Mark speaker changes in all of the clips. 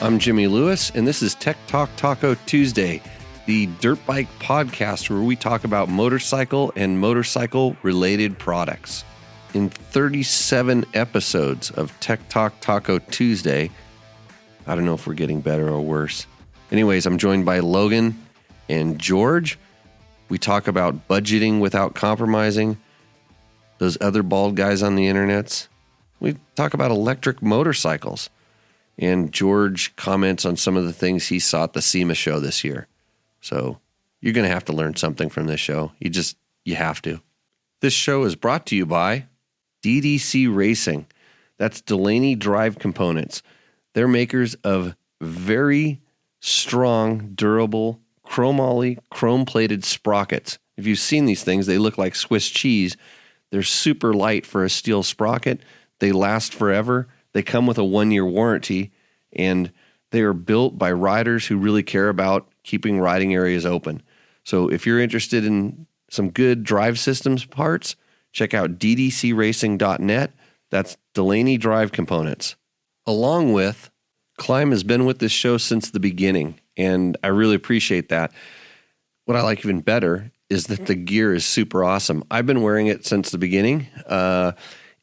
Speaker 1: I'm Jimmy Lewis, and this is Tech Talk Taco Tuesday, the dirt bike podcast where we talk about motorcycle and motorcycle-related products. In 37 episodes of Tech Talk Taco Tuesday, I don't know if we're getting better or worse. Anyways, I'm joined by Logan and George. We talk about budgeting without compromising, those other bald guys on the internets. We talk about electric motorcycles. And George comments on some of the things he saw at the SEMA show this year. So you're going to have to learn something from this show. You have to. This show is brought to you by DDC Racing. That's Delaney Drive Components. They're makers of very strong, durable, chromoly, chrome-plated sprockets. If you've seen these things, they look like Swiss cheese. They're super light for a steel sprocket. They last forever. They come with a 1-year warranty, and they are built by riders who really care about keeping riding areas open. So if you're interested in some good drive systems parts, check out ddcracing.net. That's Delaney Drive Components. Along with, Climb has been with this show since the beginning, and I really appreciate that. What I like even better is that the gear is super awesome. I've been wearing it since the beginning.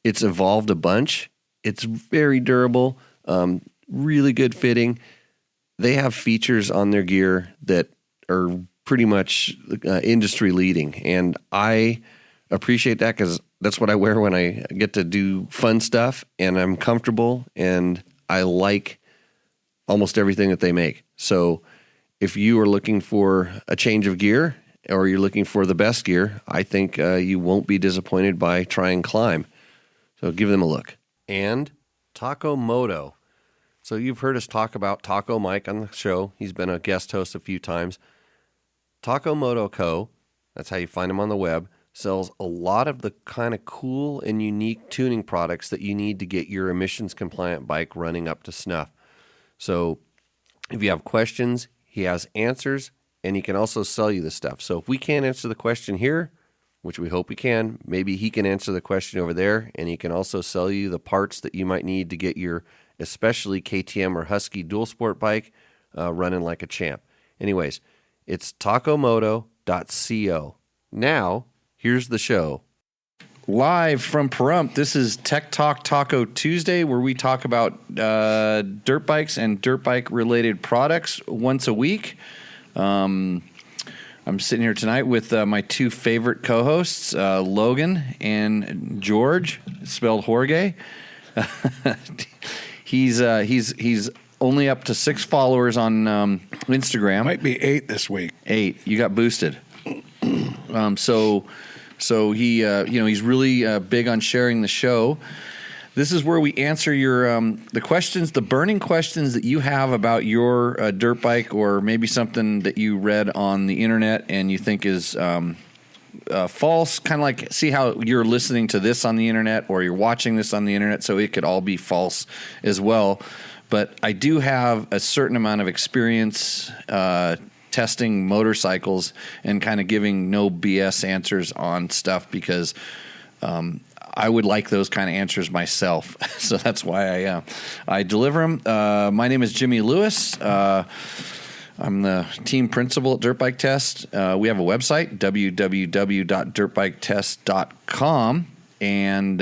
Speaker 1: It's evolved a bunch. It's very durable, really good fitting. They have features on their gear that are pretty much industry leading. And I appreciate that because that's what I wear when I get to do fun stuff, and I'm comfortable, and I like almost everything that they make. So if you are looking for a change of gear or you're looking for the best gear, I think you won't be disappointed by trying Climb. So give them a look. And Taco Moto. So you've heard us talk about Taco Mike on the show. He's been a guest host a few times. Taco Moto Co., that's how you find him on the web, sells a lot of the kind of cool and unique tuning products that you need to get your emissions-compliant bike running up to snuff. So if you have questions, he has answers, and he can also sell you the stuff. So if we can't answer the question here, which we hope we can, maybe he can answer the question over there, and he can also sell you the parts that you might need to get your especially KTM or Husky dual sport bike running like a champ. Anyways, it's tacomoto.co. Now, here's the show. Live from Pahrump, this is Tech Talk Taco Tuesday, where we talk about dirt bikes and dirt bike related products once a week. I'm sitting here tonight with my two favorite co-hosts, Logan and George, spelled Jorge. He's only up to 6 followers on Instagram.
Speaker 2: Might be 8 this week.
Speaker 1: 8. You got boosted. So he, he's really big on sharing the show. This is where we answer your the questions, the burning questions that you have about your dirt bike, or maybe something that you read on the internet and you think is false. Kind of like, see how you're listening to this on the internet or you're watching this on the internet, so it could all be false as well. But I do have a certain amount of experience testing motorcycles and kind of giving no BS answers on stuff because I would like those kind of answers myself. So that's why I deliver them. My name is Jimmy Lewis. I'm the team principal at Dirt Bike Test. We have a website, www.dirtbiketest.com, and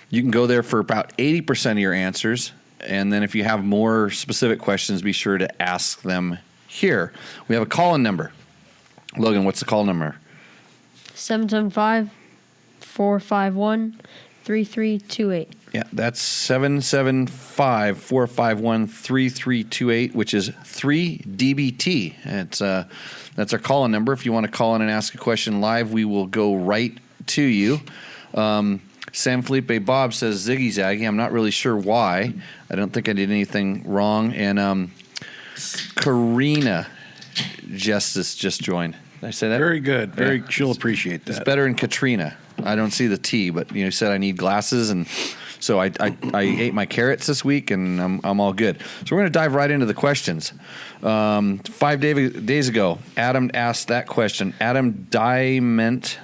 Speaker 1: you can go there for about 80% of your answers. And then if you have more specific questions, be sure to ask them here. We have a call-in number. Logan, what's the call number?
Speaker 3: 775-451-3328.
Speaker 1: Yeah, that's 775-451-3328, which is 3DBT. That's our call-in number. If you want to call in and ask a question live, we will go right to you. San Felipe Bob says ziggy zaggy. I'm not really sure why. I don't think I did anything wrong. And Karina Justice just joined. Did I say that?
Speaker 2: Very good. She'll appreciate that.
Speaker 1: It's better in Katrina. I don't see the T, but you said I need glasses, and so I ate my carrots this week, and I'm all good. So we're going to dive right into the questions. 5 days ago, Adam asked that question. Adam Diamond.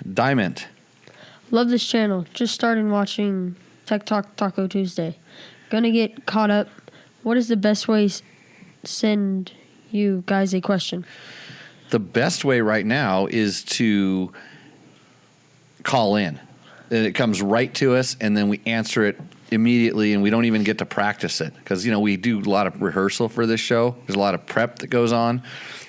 Speaker 3: Love this channel. Just started watching Tech Talk Taco Tuesday. Gonna get caught up. What is the best way send you guys a question?
Speaker 4: The best way right now is to call in. And it comes right to us, and then we answer it immediately, and we don't even get to practice it because, we do a lot of rehearsal for this show. There's a lot of prep that goes on.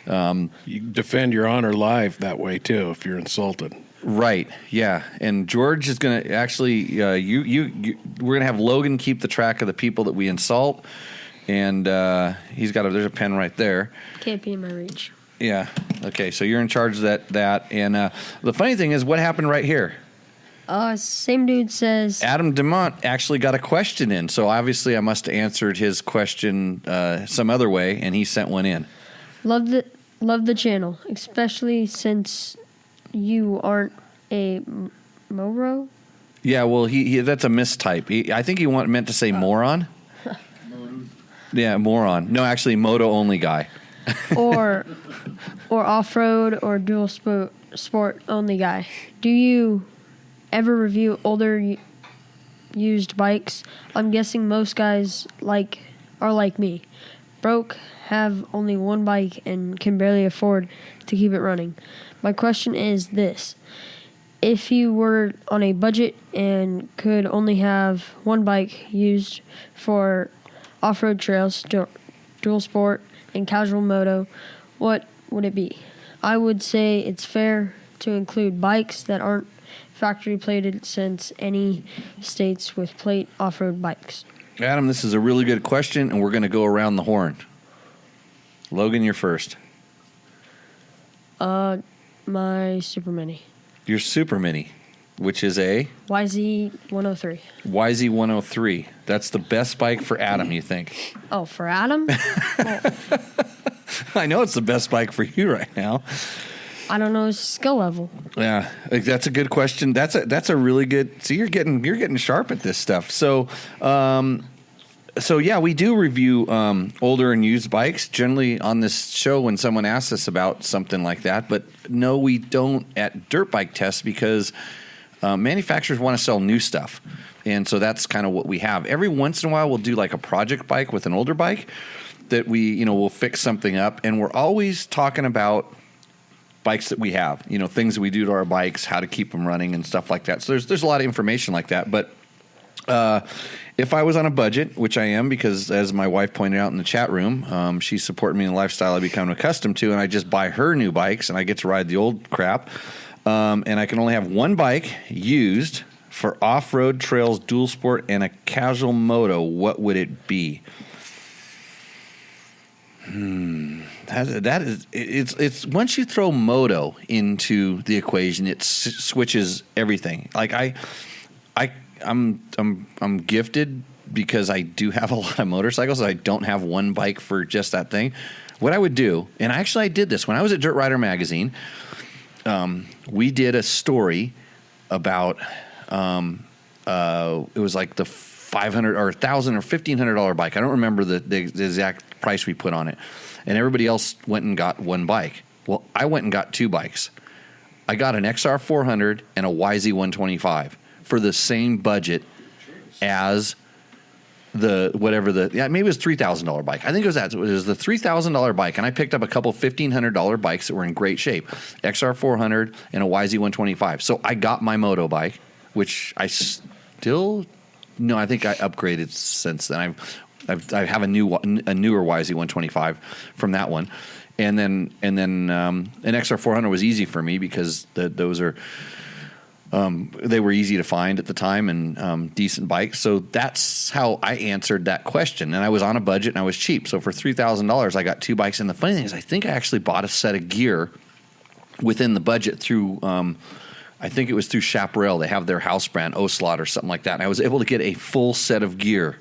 Speaker 2: You defend your honor live that way, too, if you're insulted.
Speaker 4: Right. Yeah. And George is going to actually, we're going to have Logan keep the track of the people that we insult. And there's a pen right there.
Speaker 3: Can't be in my reach.
Speaker 4: Yeah. Okay. So you're in charge of that. And the funny thing is, what happened right here?
Speaker 3: Same dude says
Speaker 4: Adam DeMont actually got a question in. So obviously I must have answered his question some other way, and he sent one in.
Speaker 3: Love the channel, especially since you aren't a Moro.
Speaker 4: Yeah, well, he that's a mistype. I think he meant to say moron. Yeah, moron. No, actually, moto only guy.
Speaker 3: or off-road or dual sport only guy. Do you ever review older used bikes? I'm guessing most guys are like me. Broke, have only one bike, and can barely afford to keep it running. My question is this. If you were on a budget and could only have one bike used for off-road trails, dual sport, and casual moto, what would it be? I would say it's fair to include bikes that aren't factory plated, since any states with plate off-road bikes.
Speaker 4: Adam, this is a really good question, and we're going to go around the horn. Logan, you're first.
Speaker 3: My Super Mini.
Speaker 4: Your Super Mini, which is a
Speaker 3: YZ103.
Speaker 4: YZ103. That's the best bike for Adam, you think?
Speaker 3: Oh, for Adam?
Speaker 4: I know it's the best bike for you right now.
Speaker 3: I don't know his skill level.
Speaker 4: Yeah, that's a good question. That's a really good. So you're getting sharp at this stuff. So yeah, we do review older and used bikes generally on this show when someone asks us about something like that. But no, we don't at Dirt Bike Tests because manufacturers want to sell new stuff, and so that's kind of what we have. Every once in a while, we'll do like a project bike with an older bike that we'll fix something up, and we're always talking about bikes that we have, things that we do to our bikes, how to keep them running and stuff like that. So there's a lot of information like that. But if I was on a budget, which I am, because as my wife pointed out in the chat room, she's supporting me in the lifestyle I've become accustomed to, and I just buy her new bikes and I get to ride the old crap. And I can only have one bike used for off-road trails, dual sport, and a casual moto. What would it be? That is it's once you throw moto into the equation, it switches everything. Like I'm gifted because I do have a lot of motorcycles. I don't have one bike for just that thing. What I would do, and I did this when I was at Dirt Rider magazine. We did a story about it was like the $500 or $1,000 or $1,500 bike. I don't remember the exact price we put on it. And everybody else went and got one bike. Well, I went and got two bikes. I got an XR400 and a YZ125 for the same budget as maybe it was $3,000 bike. I think it was that. It was the $3,000 bike, and I picked up a couple $1,500 bikes that were in great shape, XR400 and a YZ125. So I got my moto bike, which I still no, I think I upgraded since then. I have a newer YZ125 from that one, and then an XR400 was easy for me because those are. They were easy to find at the time and decent bikes. So that's how I answered that question. And I was on a budget and I was cheap. So for $3,000, I got two bikes. And the funny thing is, I think I actually bought a set of gear within the budget through, I think it was through Chaparral. They have their house brand, Oslot or something like that. And I was able to get a full set of gear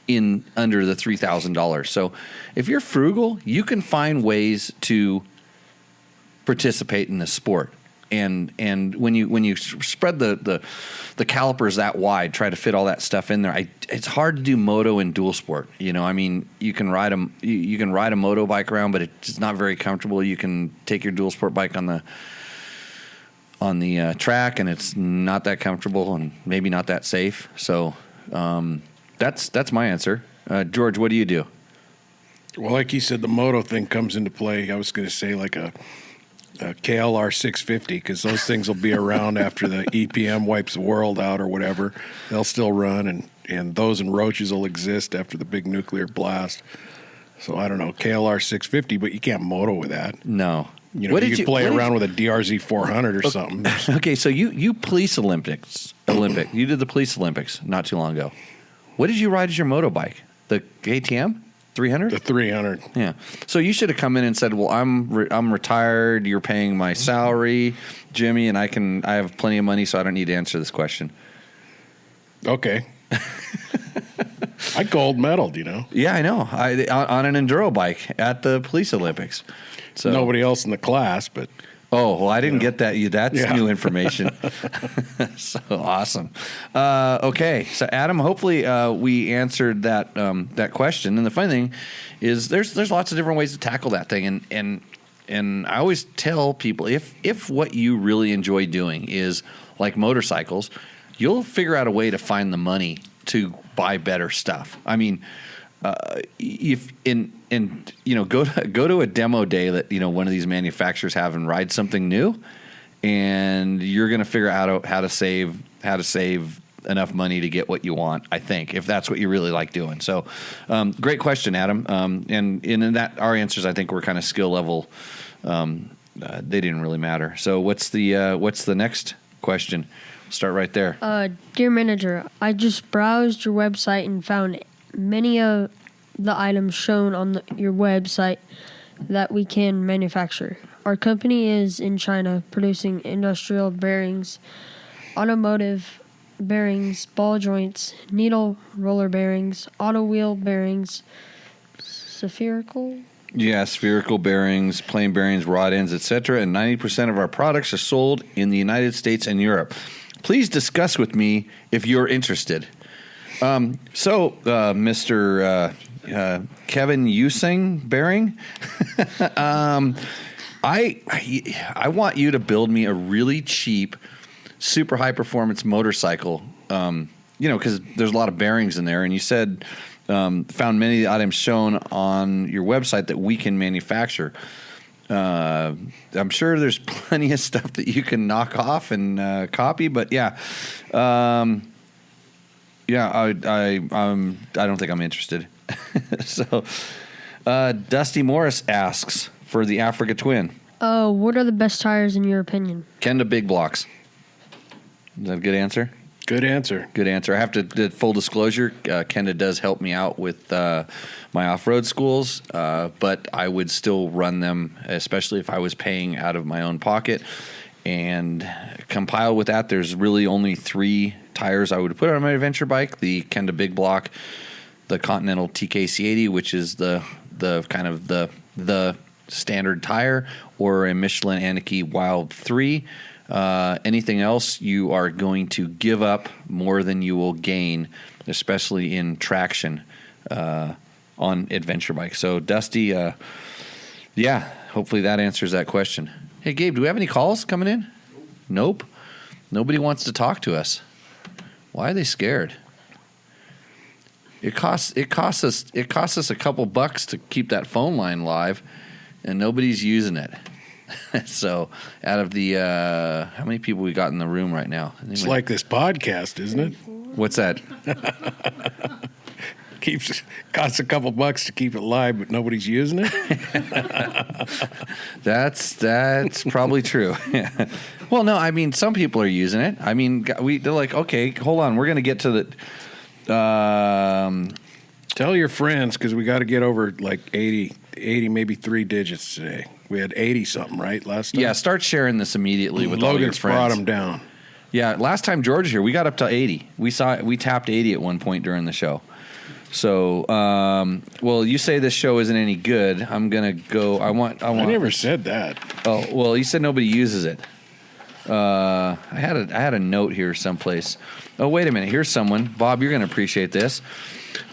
Speaker 4: in under the $3,000. So if you're frugal, you can find ways to participate in this sport. And when you spread the calipers that wide, try to fit all that stuff in there, it's hard to do moto and dual sport. You can ride a moto bike around, but it's not very comfortable. You can take your dual sport bike on the track, and it's not that comfortable and maybe not that safe. So that's my answer. George, what do you do?
Speaker 2: Well, like you said, the moto thing comes into play. I was going to say like a KLR 650 because those things will be around after the EPM wipes the world out or whatever. They'll still run, and those and roaches will exist after the big nuclear blast. So I don't know, KLR 650, but you can't moto with that.
Speaker 4: No.
Speaker 2: You know, you could play around with a DRZ 400 or something.
Speaker 4: Okay, so you police Olympic. You did the police Olympics not too long ago. What did you ride as your motorbike? The KTM 300?
Speaker 2: The 300.
Speaker 4: Yeah. So you should have come in and said, "Well, I'm retired. You're paying my salary, Jimmy, and I have plenty of money, so I don't need to answer this question."
Speaker 2: Okay. I gold medaled, you know.
Speaker 4: Yeah, I know. On an enduro bike at the police Olympics. So
Speaker 2: nobody else in the class, but
Speaker 4: well, I didn't get that. That's new information. So awesome. Okay, so Adam, hopefully we answered that question. And the funny thing is, there's lots of different ways to tackle that thing. And I always tell people if what you really enjoy doing is like motorcycles, you'll figure out a way to find the money to buy better stuff. I mean, if go to a demo day that one of these manufacturers have and ride something new, and you're going to figure out how to save enough money to get what you want. I think if that's what you really like doing. So, great question, Adam. And in that our answers, I think were kind of skill level. They didn't really matter. So what's the next question? Start right there.
Speaker 3: Dear manager, I just browsed your website and found many of the items shown on your website that we can manufacture. Our company is in China producing industrial bearings, automotive bearings, ball joints, needle roller bearings, auto wheel bearings, spherical
Speaker 4: bearings, plain bearings, rod ends, etc. And 90% of our products are sold in the United States and Europe. Please discuss with me if you're interested. Mr. Kevin Using Bearing, I want you to build me a really cheap, super high performance motorcycle. Because there's a lot of bearings in there, and you said found many of the items shown on your website that we can manufacture. I'm sure there's plenty of stuff that you can knock off and copy, but I don't think I'm interested. So, Dusty Morris asks for the Africa Twin.
Speaker 3: What are the best tires in your opinion?
Speaker 4: Kenda Big Blocks. Is that a good answer?
Speaker 2: Good answer.
Speaker 4: Good answer. I have to, full disclosure, Kenda does help me out with my off-road schools, but I would still run them, especially if I was paying out of my own pocket. And compiled with that, there's really only 3 tires I would put on my adventure bike: the Kenda Big Block, the Continental TKC80, which is the kind of the standard tire, or a Michelin Aniki Wild 3. Anything else, you are going to give up more than you will gain, especially in traction on adventure bikes. So, Dusty, hopefully that answers that question. Hey, Gabe, do we have any calls coming in? Nope. Nobody wants to talk to us. Why are they scared? It costs us a couple bucks to keep that phone line live, and nobody's using it. So, out of the how many people we got in the room right now?
Speaker 2: It's like this podcast, isn't it?
Speaker 4: What's that?
Speaker 2: Costs a couple bucks to keep it live, but nobody's using it.
Speaker 4: That's probably true. Well, no, I mean, some people are using it. I mean, they're like, okay, hold on, we're going to get to the.
Speaker 2: Tell your friends, because we got to get over like 80, maybe 3 digits today. We had 80 something, right, last time?
Speaker 4: Yeah, start sharing this immediately with all your
Speaker 2: Logan's
Speaker 4: friends.
Speaker 2: brought them down.
Speaker 4: Yeah, last time George was here, we got up to 80. We tapped 80 at one point during the show. So, well, you say this show isn't any good. I'm gonna go. I
Speaker 2: never said that.
Speaker 4: Oh, well, you said nobody uses it. I had a note here someplace. Oh, wait a minute. Here's someone. Bob, you're gonna appreciate this.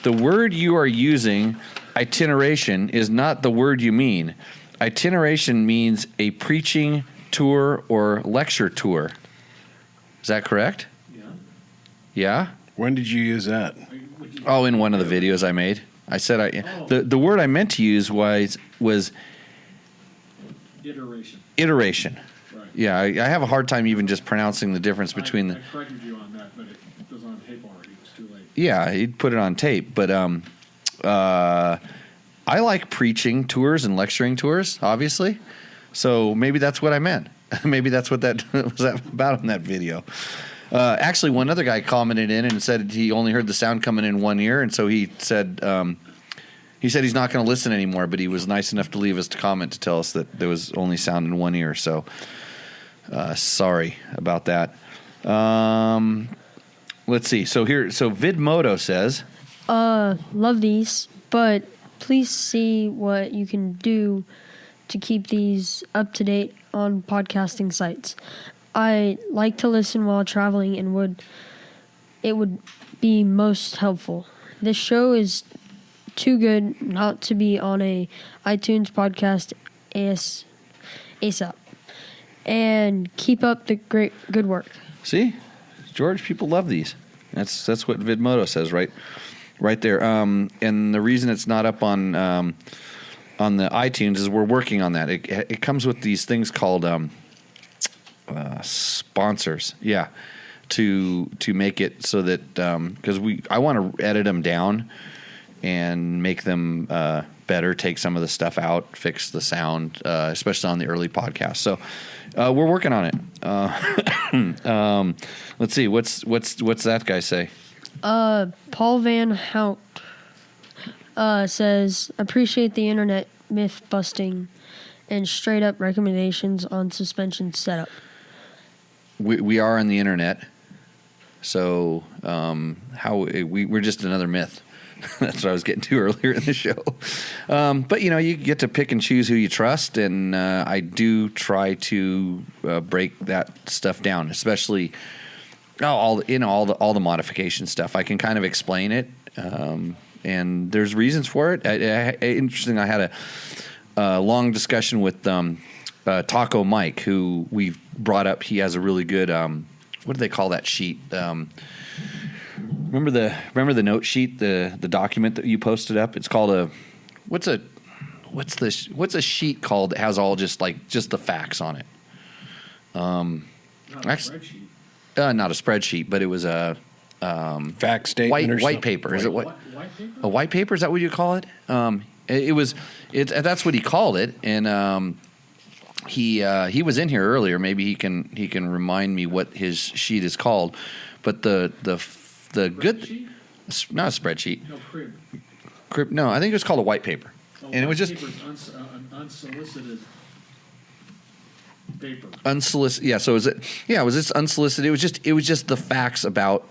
Speaker 4: The word you are using, itineration, is not the word you mean. Itineration means a preaching tour or lecture tour. Is that correct? Yeah?
Speaker 2: When did you use that?
Speaker 4: Oh, in one of the videos I made. I said the word I meant to use was iteration.
Speaker 5: Right.
Speaker 4: Yeah, I have a hard time even just pronouncing the difference between
Speaker 5: I corrected you on that, but it was on tape already. It was too late.
Speaker 4: Yeah, he'd put it on tape, but I like preaching tours and lecturing tours, obviously. So maybe that's what I meant. Maybe that's what that was about in that video. Actually, one other guy commented in and said he only heard the sound coming in one ear, and so he said he's not going to listen anymore. But he was nice enough to leave us a comment to tell us that there was only sound in one ear. So sorry about that. Let's see. So Vidmodo says,
Speaker 3: love these, but please see what you can do to keep these up to date on podcasting sites. I like to listen while traveling and it would be most helpful. This show is too good not to be on a iTunes podcast ASAP. And keep up the good work.
Speaker 4: See, George, people love these. That's what Vidmodo says right there. And the reason it's not up on the iTunes is we're working on that. It comes with these things called sponsors. Yeah, to make it so that because I want to edit them down and make them better. Take some of the stuff out, fix the sound, especially on the early podcast. So we're working on it. Let's see. What's that guy say?
Speaker 3: Paul Van Hout says, appreciate the internet myth busting and straight up recommendations on suspension setup.
Speaker 4: We are on the internet, so we're just another myth. That's what I was getting to earlier in the show. But you get to pick and choose who you trust, and I do try to break that stuff down, especially all the modification stuff. I can kind of explain it, and there's reasons for it. Interesting. I had a long discussion with Taco Mike, who we've brought up. He has a really good what do they call that sheet? Remember the note sheet, the document that you posted up? It's called what's a sheet called that has all just the facts on it?
Speaker 5: Not a spreadsheet.
Speaker 4: Not a spreadsheet, but it was a
Speaker 2: fact statement
Speaker 4: white paper. Is it what?
Speaker 5: White paper?
Speaker 4: A white paper? Is that what you call it? That's what he called it, and he was in here earlier. Maybe he can remind me what his sheet is called. But the good,
Speaker 5: Sheet?
Speaker 4: not a spreadsheet.
Speaker 5: No, crib.
Speaker 4: No, I think it was called a white paper, and it was just
Speaker 5: an unsolicited paper.
Speaker 4: unsolicited. Yeah, so it was just unsolicited. It was just the facts about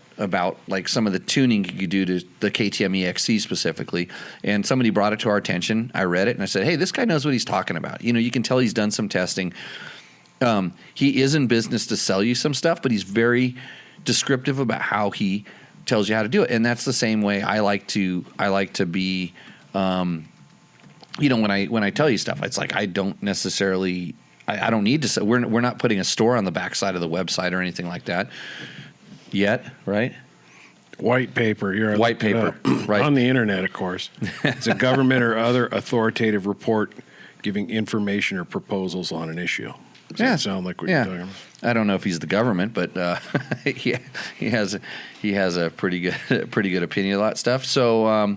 Speaker 4: like some of the tuning you could do to the KTM EXC specifically. And somebody brought it to our attention. I read it and I said, hey, this guy knows what he's talking about. You can tell he's done some testing. He is in business to sell you some stuff, but he's very descriptive about how he tells you how to do it. And that's the same way I like to be, when I tell you stuff, it's like I don't necessarily, I don't need to say, we're not putting a store on the backside of the website or anything like that yet, right?
Speaker 2: White paper. You're
Speaker 4: White paper, right.
Speaker 2: On the internet, of course. It's a government or other authoritative report giving information or proposals on an issue. Does that sound like what you're talking about?
Speaker 4: I don't know if he's the government, but he has a pretty good opinion of that stuff. So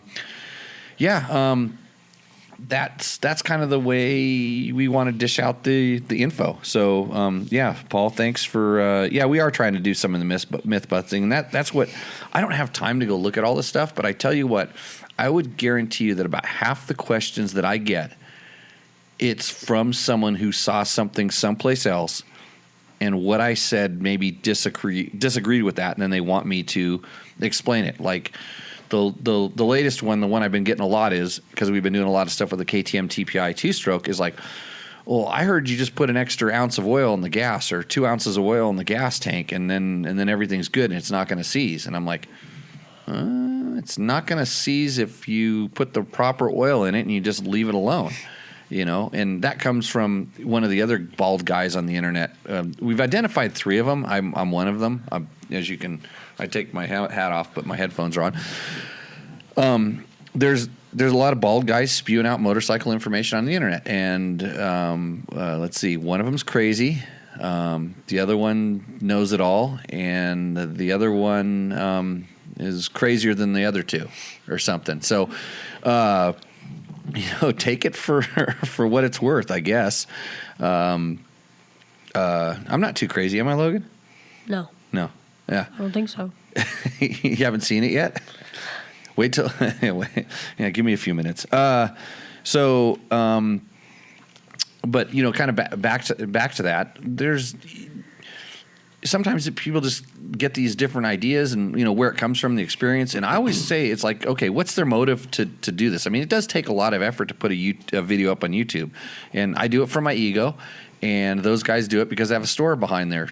Speaker 4: that's kind of the way we want to dish out the info. So Paul, thanks for we are trying to do some of the myth busting, and that's what I don't have time to go look at all this stuff. But I tell you what, I would guarantee you that about half the questions that I get, it's from someone who saw something someplace else, and what I said maybe disagreed with that, and then they want me to explain it. Like the latest one, the one I've been getting a lot is, because we've been doing a lot of stuff with the KTM TPI 2-stroke, is like, well, I heard you just put an extra ounce of oil in the gas or 2 ounces of oil in the gas tank, and then everything's good and it's not going to seize. And I'm like, it's not going to seize if you put the proper oil in it and you just leave it alone. And that comes from one of the other bald guys on the internet. We've identified 3 of them. I'm one of them. As you can, I take my hat off, but my headphones are on. There's there's a lot of bald guys spewing out motorcycle information on the internet, and let's see, one of them's crazy. The other one knows it all, and the other one is crazier than the other two, or something. So, take it for what it's worth, I guess. I'm not too crazy, am I, Logan?
Speaker 3: No,
Speaker 4: No. Yeah.
Speaker 3: I don't think so.
Speaker 4: You haven't seen it yet? Wait till yeah, give me a few minutes. But kind of back to that. There's sometimes people just get these different ideas and where it comes from, the experience. And I always say it's like, okay, what's their motive to do this? I mean, it does take a lot of effort to put a video up on YouTube, and I do it for my ego. And those guys do it because they have a store behind their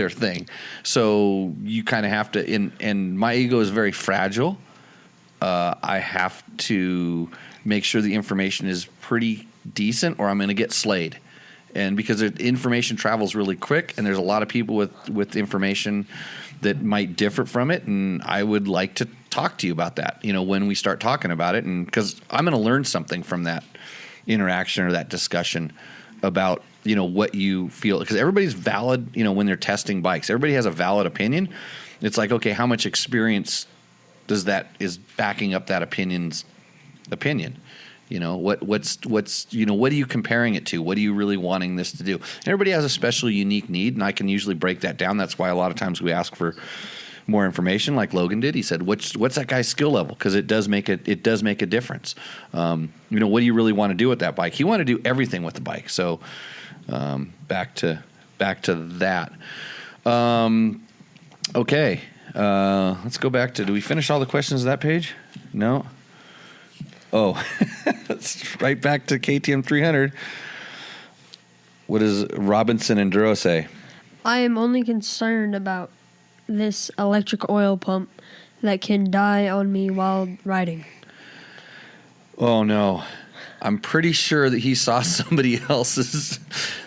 Speaker 4: thing. So you kind of have to, and my ego is very fragile. I have to make sure the information is pretty decent, or I'm going to get slayed. And because the information travels really quick, and there's a lot of people with information that might differ from it, and I would like to talk to you about that, when we start talking about it, and because I'm going to learn something from that interaction or that discussion about what you feel, because everybody's valid when they're testing bikes. Everybody has a valid opinion. It's like, okay, how much experience is backing up that opinion? What's what are you comparing it to? What are you really wanting this to do? Everybody has a special, unique need, and I can usually break that down. That's why a lot of times we ask for more information, like Logan did. He said, "What's that guy's skill level?" Because it does make a difference. What do you really want to do with that bike? He wanted to do everything with the bike. So back to that. Okay, let's go back to. Do we finish all the questions of that page? No. Oh, let's right back to KTM 300. What does Robinson Enduro say?
Speaker 3: I am only concerned about this electric oil pump that can die on me while riding.
Speaker 4: Oh no, I'm pretty sure that he saw somebody else's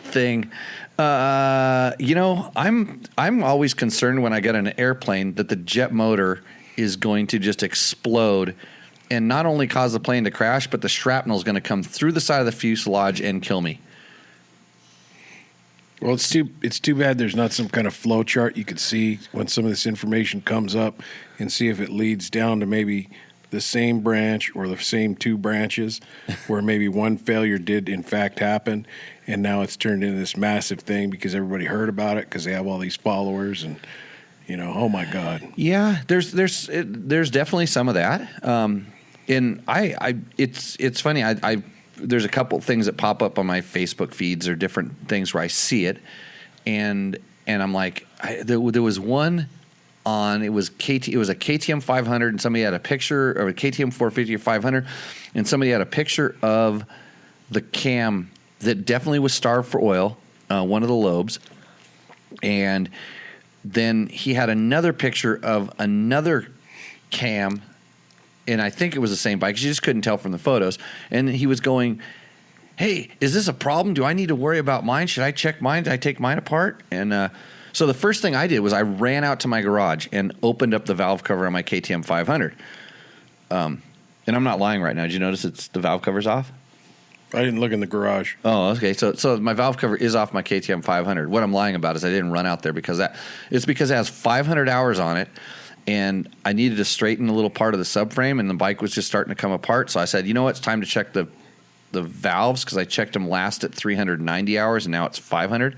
Speaker 4: thing. I'm always concerned when I get on an airplane that the jet motor is going to just explode and not only cause the plane to crash, but the shrapnel is going to come through the side of the fuselage and kill me.
Speaker 2: Well, it's too bad there's not some kind of flow chart you could see when some of this information comes up and see if it leads down to maybe the same branch or the same two branches where maybe one failure did in fact happen, and now it's turned into this massive thing because everybody heard about it because they have all these followers and oh my God.
Speaker 4: Yeah, there's definitely some of that. And it's funny. There's a couple things that pop up on my Facebook feeds or different things where I see it, and I'm like, there was one on, it was a KTM 500, and somebody had a picture of a KTM 450 or 500, and somebody had a picture of the cam that definitely was starved for oil, one of the lobes, and then he had another picture of another cam, and I think it was the same bike. You just couldn't tell from the photos. And he was going, "Hey, is this a problem? Do I need to worry about mine? Should I check mine? Did I take mine apart?" And so the first thing I did was I ran out to my garage and opened up the valve cover on my KTM 500. And I'm not lying right now. Did you notice the valve cover's off?
Speaker 2: I didn't look in the garage.
Speaker 4: Oh, okay. So my valve cover is off my KTM 500. What I'm lying about is I didn't run out there because it has 500 hours on it, and I needed to straighten a little part of the subframe, and the bike was just starting to come apart. So I said, you know what? It's time to check the valves, because I checked them last at 390 hours, and now it's 500.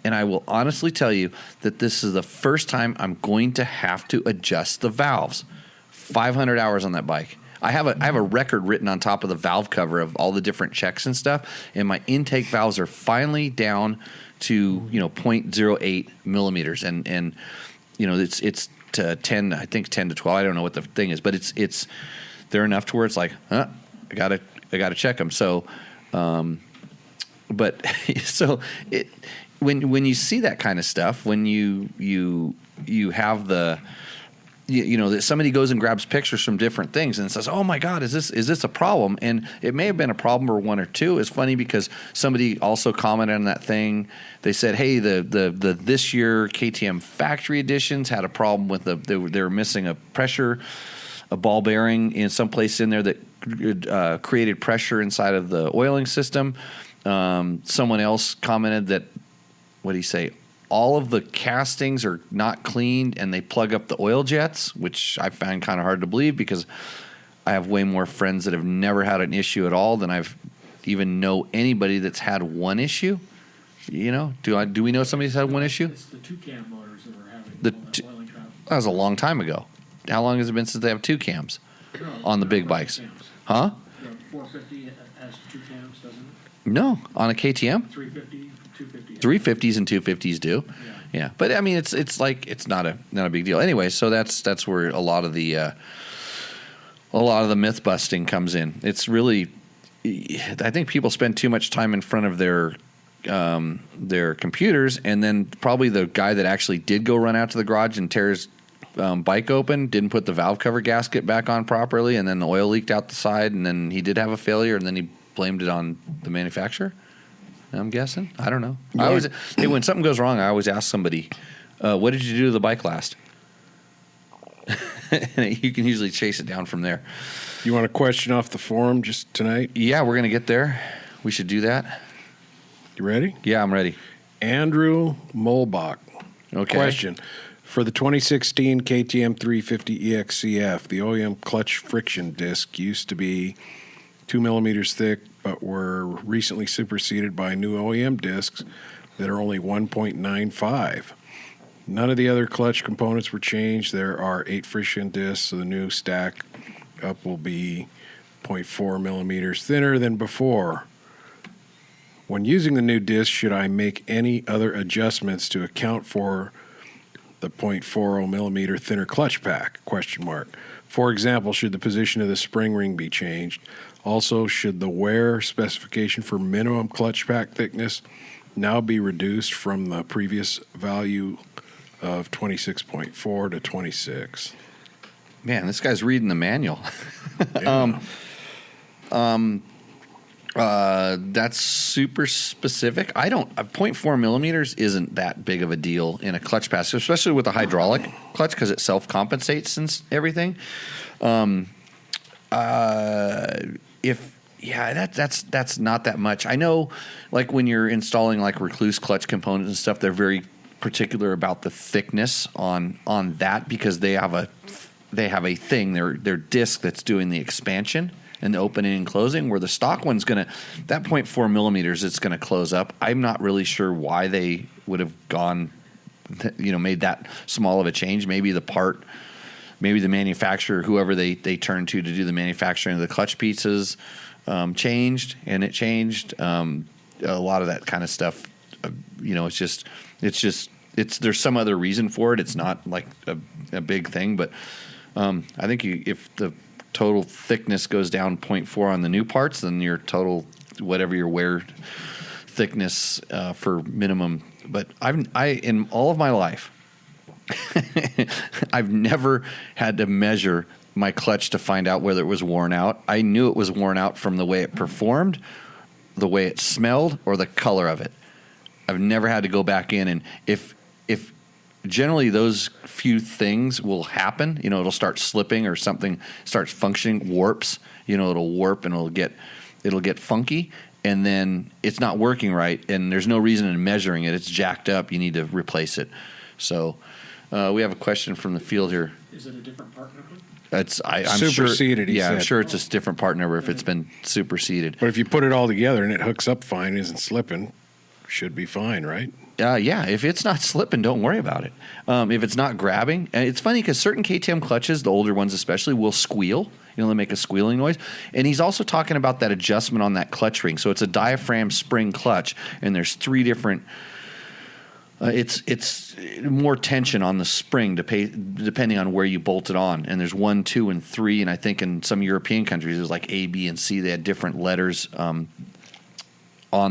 Speaker 4: And I will honestly tell you that this is the first time I'm going to have to adjust the valves. 500 hours on that bike. I have a record written on top of the valve cover of all the different checks and stuff, and my intake valves are finally down to 0.08 millimeters, and it's to 10, I think 10 to 12. I don't know what the thing is, but it's they're enough to where it's like, I gotta check them. So, when you see that kind of stuff, when you have that somebody goes and grabs pictures from different things and says, "Oh my God, is this a problem?" And it may have been a problem or one or two. It's funny because somebody also commented on that thing. They said, "Hey, the this year KTM factory editions had a problem with they were missing a ball bearing in some place in there that created pressure inside of the oiling system. Someone else commented that, what did he say? All of the castings are not cleaned and they plug up the oil jets, which I find kind of hard to believe because I have way more friends that have never had an issue at all than I've even know anybody that's had one issue. You know, do we know somebody's had one issue?
Speaker 5: It's the 2-cam motors that were having oiling traffic.
Speaker 4: That was a long time ago. How long has it been since they have 2 cams on the big bikes?
Speaker 5: Cams.
Speaker 4: Huh?
Speaker 5: The 450 has 2 cams, doesn't it?
Speaker 4: No, on a KTM.
Speaker 5: 350, 250.
Speaker 4: 350s and 250s do. Yeah. But I mean, it's like it's not a big deal. Anyway, so that's where a lot of the myth busting comes in. It's really, I think people spend too much time in front of their computers, and then probably the guy that actually did go run out to the garage and tear his bike open didn't put the valve cover gasket back on properly, and then the oil leaked out the side, and then he did have a failure, and then he blamed it on the manufacturer. I'm guessing. I don't know. Yeah. When something goes wrong, I always ask somebody, "What did you do to the bike last?" And you can usually chase it down from there.
Speaker 2: You want a question off the forum just tonight?
Speaker 4: Yeah, we're gonna get there. We should do that.
Speaker 2: You ready?
Speaker 4: Yeah, I'm ready.
Speaker 2: Andrew Molbach.
Speaker 4: Okay.
Speaker 2: Question. For the 2016 KTM 350 EXCF, the OEM clutch friction disc used to be 2 millimeters thick, but were recently superseded by new OEM discs that are only 1.95. None of the other clutch components were changed. There are 8 friction discs, so the new stack up will be 0.4 millimeters thinner than before. When using the new disc, should I make any other adjustments to account for the 0.40 millimeter thinner clutch pack? Question mark. For example, should the position of the spring ring be changed? Also, should the wear specification for minimum clutch pack thickness now be reduced from the previous value of 26.4 to 26?
Speaker 4: Man, this guy's reading the manual.
Speaker 2: Yeah.
Speaker 4: That's super specific. 0.4 millimeters isn't that big of a deal in a clutch pass, especially with a hydraulic clutch because it self-compensates and everything. That's not that much. I know, like when you're installing like recluse clutch components and stuff, they're very particular about the thickness on that because they have a thing, their disc that's doing the expansion and the opening and closing, where the stock one's that 0.4 millimeters, it's going to close up. I'm not really sure why they would have made that small of a change. Maybe the manufacturer, whoever they turned to do the manufacturing of the clutch pieces, changed, and it changed. A lot of that kind of stuff, there's some other reason for it. It's not like a big thing, but I think if the total thickness goes down 0.4 on the new parts, then your total, whatever your wear thickness for minimum. But in all of my life, I've never had to measure my clutch to find out whether it was worn out. I knew it was worn out from the way it performed, the way it smelled, or the color of it. I've never had to go back in, and if generally those few things will happen, it'll start slipping or something starts functioning, warps, it'll warp and it'll get funky, and then it's not working right, and there's no reason in measuring it. It's jacked up. You need to replace it. So we have a question from the field here.
Speaker 5: Is it a different part number?
Speaker 2: I'm superseded.
Speaker 4: Sure, I'm sure it's a different part number if it's been superseded.
Speaker 2: But if you put it all together and it hooks up fine, isn't slipping, should be fine, right?
Speaker 4: Yeah, if it's not slipping, don't worry about it. If it's not grabbing, and it's funny because certain KTM clutches, the older ones especially, will squeal. They make a squealing noise. And he's also talking about that adjustment on that clutch ring. So it's a diaphragm spring clutch, and there's 3 different. It's more tension on the spring depending on where you bolt it on. And there's 1, 2, and 3. And I think in some European countries, there's like A, B, and C. They had different letters on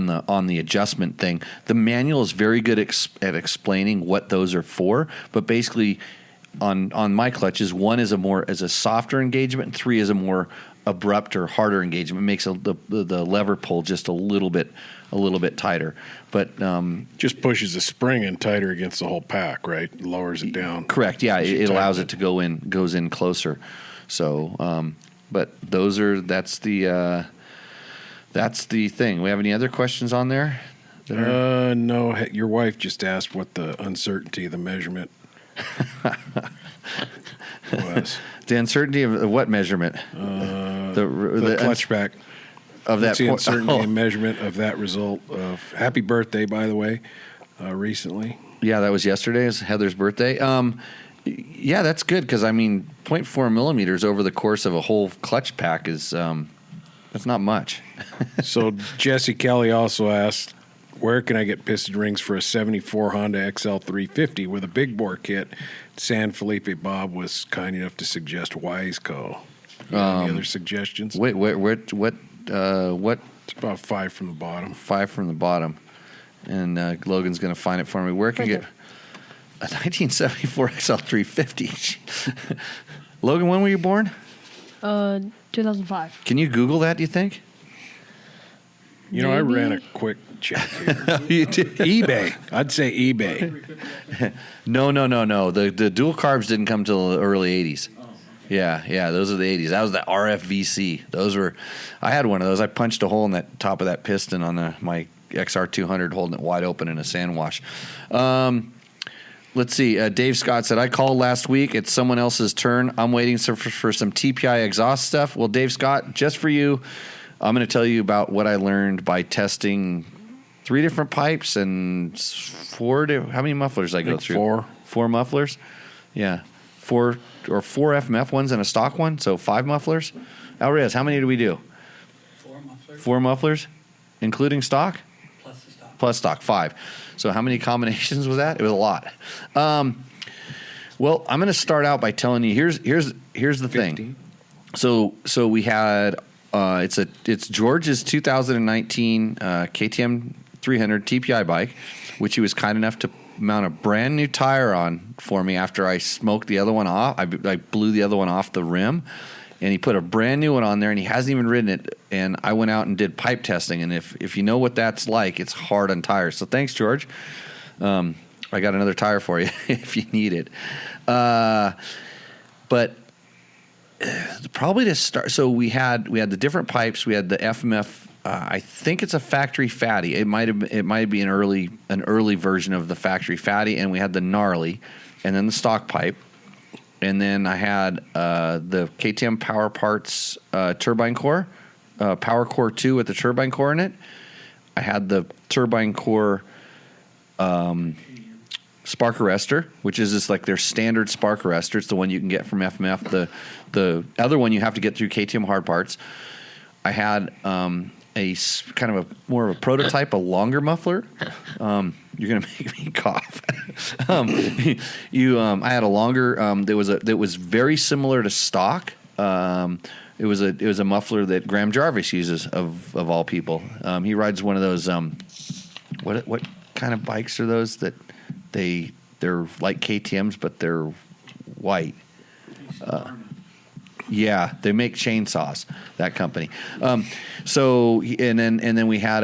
Speaker 4: the adjustment thing. The manual is very good at explaining what those are for, but basically on my clutches, 1 is a softer engagement, and 3 is a more abrupt or harder engagement. It makes the lever pull just a little bit tighter, but
Speaker 2: just pushes the spring in tighter against the whole pack, right? Lowers it down.
Speaker 4: Correct. Yeah, it allows it to goes in closer. So But that's the thing. We have any other questions on there?
Speaker 2: No. Your wife just asked what the uncertainty of the measurement was.
Speaker 4: The uncertainty of what measurement?
Speaker 2: The clutch pack.
Speaker 4: Of
Speaker 2: What's
Speaker 4: that
Speaker 2: the uncertainty and measurement of that result of happy birthday, by the way, recently.
Speaker 4: Yeah, that was yesterday. Is Heather's birthday. Yeah, that's good because 0.4 millimeters over the course of a whole clutch pack is that's not much.
Speaker 2: So Jesse Kelly also asked, where can I get piston rings for a 74 Honda XL 350 with a big bore kit? San Felipe Bob was kind enough to suggest Wiseco. Any other suggestions?
Speaker 4: Wait, what?
Speaker 2: It's about 5 from the bottom.
Speaker 4: 5 from the bottom. And Logan's going to find it for me. Where can I get a 1974 XL 350? Logan, when were you born?
Speaker 3: 2005.
Speaker 4: Can you Google that, do you think?
Speaker 2: I ran a quick check here.
Speaker 4: You did?
Speaker 2: eBay. I'd say eBay.
Speaker 4: No. The dual carbs didn't come till the early 80s. Yeah, those are the 80s. That was the RFVC. I had one of those. I punched a hole in that top of that piston on my XR200, holding it wide open in a sand wash. Let's see. Dave Scott said, I called last week. It's someone else's turn. I'm waiting for some TPI exhaust stuff. Well, Dave Scott, just for you, I'm going to tell you about what I learned by testing 3 different pipes and 4. How many mufflers did I go through?
Speaker 2: 4.
Speaker 4: 4 mufflers? Yeah. 4 FMF ones and a stock one, so 5 mufflers. Alrez, how many do we do?
Speaker 6: 4 mufflers.
Speaker 4: 4 mufflers, including stock?
Speaker 6: Plus the stock.
Speaker 4: Plus stock, 5. So how many combinations was that? It was a lot. Well, I'm going to start out by telling you. Here's the thing. So we had it's George's 2019 KTM 300 TPI bike, which he was kind enough to mount a brand new tire on for me after I smoked the other one off. I blew the other one off the rim, and he put a brand new one on there, and he hasn't even ridden it. And I went out and did pipe testing, and if you know what that's like, it's hard on tires. So thanks, George. I got another tire for you if you need it. But probably to start, so we had the different pipes. We had the FMF. I think it's a factory fatty. It might be an early version of the factory fatty, and we had the gnarly, and then the stock pipe, and then I had the KTM Power Parts turbine core, Power Core 2 with the turbine core in it. I had the turbine core spark arrestor, which is just like their standard spark arrestor. It's the one you can get from FMF. The other one you have to get through KTM Hard Parts. I had a kind of more of a prototype, a longer muffler. You're gonna make me cough. I had a longer. That was very similar to stock. It was a muffler that Graham Jarvis uses of all people. He rides one of those. What kind of bikes are those that they're like KTM's but they're white? Yeah, they make chainsaws. That company. So and then we had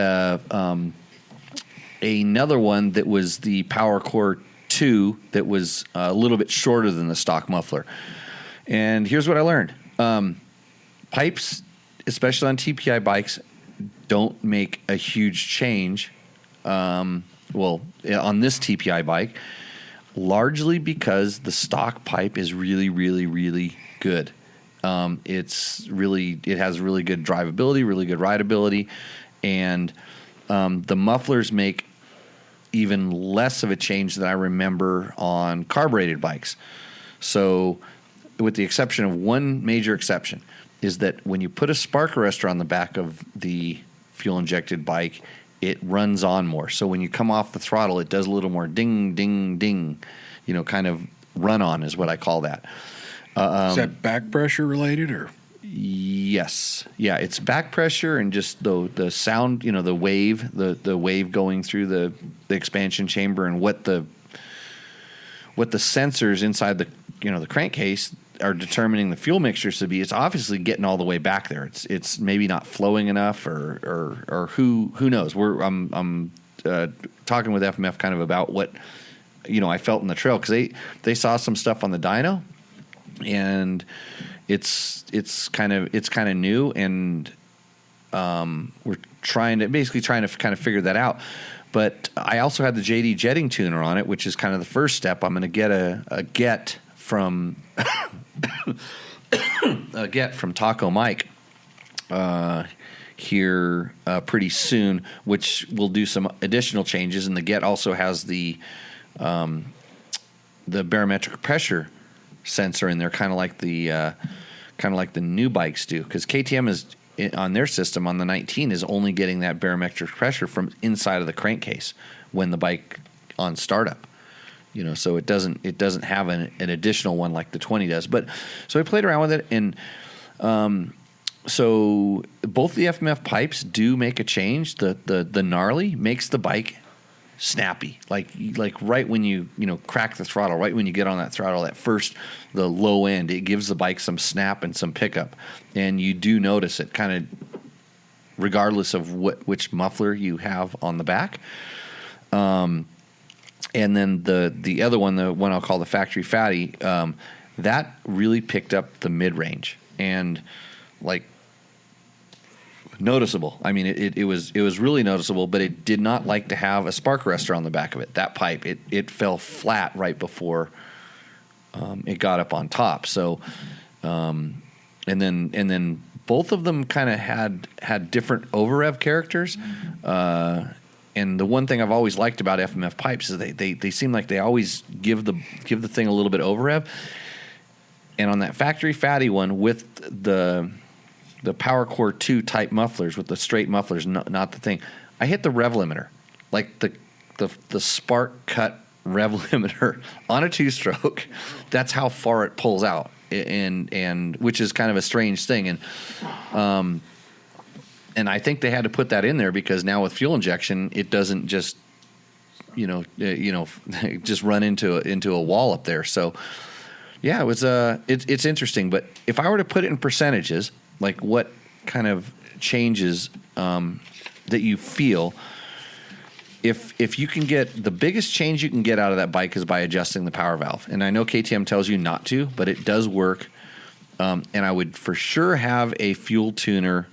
Speaker 4: another one that was the Power Core 2 that was a little bit shorter than the stock muffler. And here's what I learned: pipes, especially on TPI bikes, don't make a huge change. On this TPI bike, largely because the stock pipe is really, really, really good. It has really good drivability, really good rideability, and the mufflers make even less of a change than I remember on carbureted bikes. So, with the exception of one major exception, is that when you put a spark arrestor on the back of the fuel-injected bike, it runs on more. So when you come off the throttle, it does a little more ding, ding, ding, kind of run on is what I call that.
Speaker 2: Is that back pressure related or?
Speaker 4: Yes. Yeah, it's back pressure and just the sound, the wave, the wave going through the expansion chamber and what the sensors inside the crankcase are determining the fuel mixtures to be. It's obviously getting all the way back there. It's maybe not flowing enough or who knows. I'm talking with FMF kind of about what I felt in the trail because they saw some stuff on the dyno and it's kind of new, and we're trying to kind of figure that out. But I also had the JD jetting tuner on it, which is kind of the first step. I'm going to get a get from Taco Mike here pretty soon, which will do some additional changes. And the get also has the barometric pressure sensor in there, kind of like the new bikes do, because KTM is on their system on the 19 is only getting that barometric pressure from inside of the crankcase when the bike on startup. So it doesn't have an additional one like the 20 does. But so I played around with it, and so both the FMF pipes do make a change. The gnarly makes the bike snappy, like right when you crack the throttle, right when you get on that throttle, the low end, it gives the bike some snap and some pickup, and you do notice it kind of regardless of which muffler you have on the back. And then the other one, the one I'll call the factory fatty, that really picked up the mid range and like noticeable. I mean, it was really noticeable, but it did not like to have a spark arrestor on the back of it. That pipe, it fell flat right before it got up on top. So, and then both of them kind of had different over-rev characters. And the one thing I've always liked about FMF pipes is they seem like they always give the thing a little bit over-rev. And on that factory fatty one with the Power Core 2 type mufflers with the straight mufflers, not the thing, I hit the rev limiter, like the spark cut rev limiter on a 2-stroke. That's how far it pulls out, and which is kind of a strange thing. And I think they had to put that in there because now with fuel injection, it doesn't just just run into a wall up there. So yeah, it was it's interesting. But if I were to put it in percentages, like what kind of changes that you feel, if you can get the biggest change you can get out of that bike is by adjusting the power valve. And I know KTM tells you not to, but it does work. And I would for sure have a fuel tuner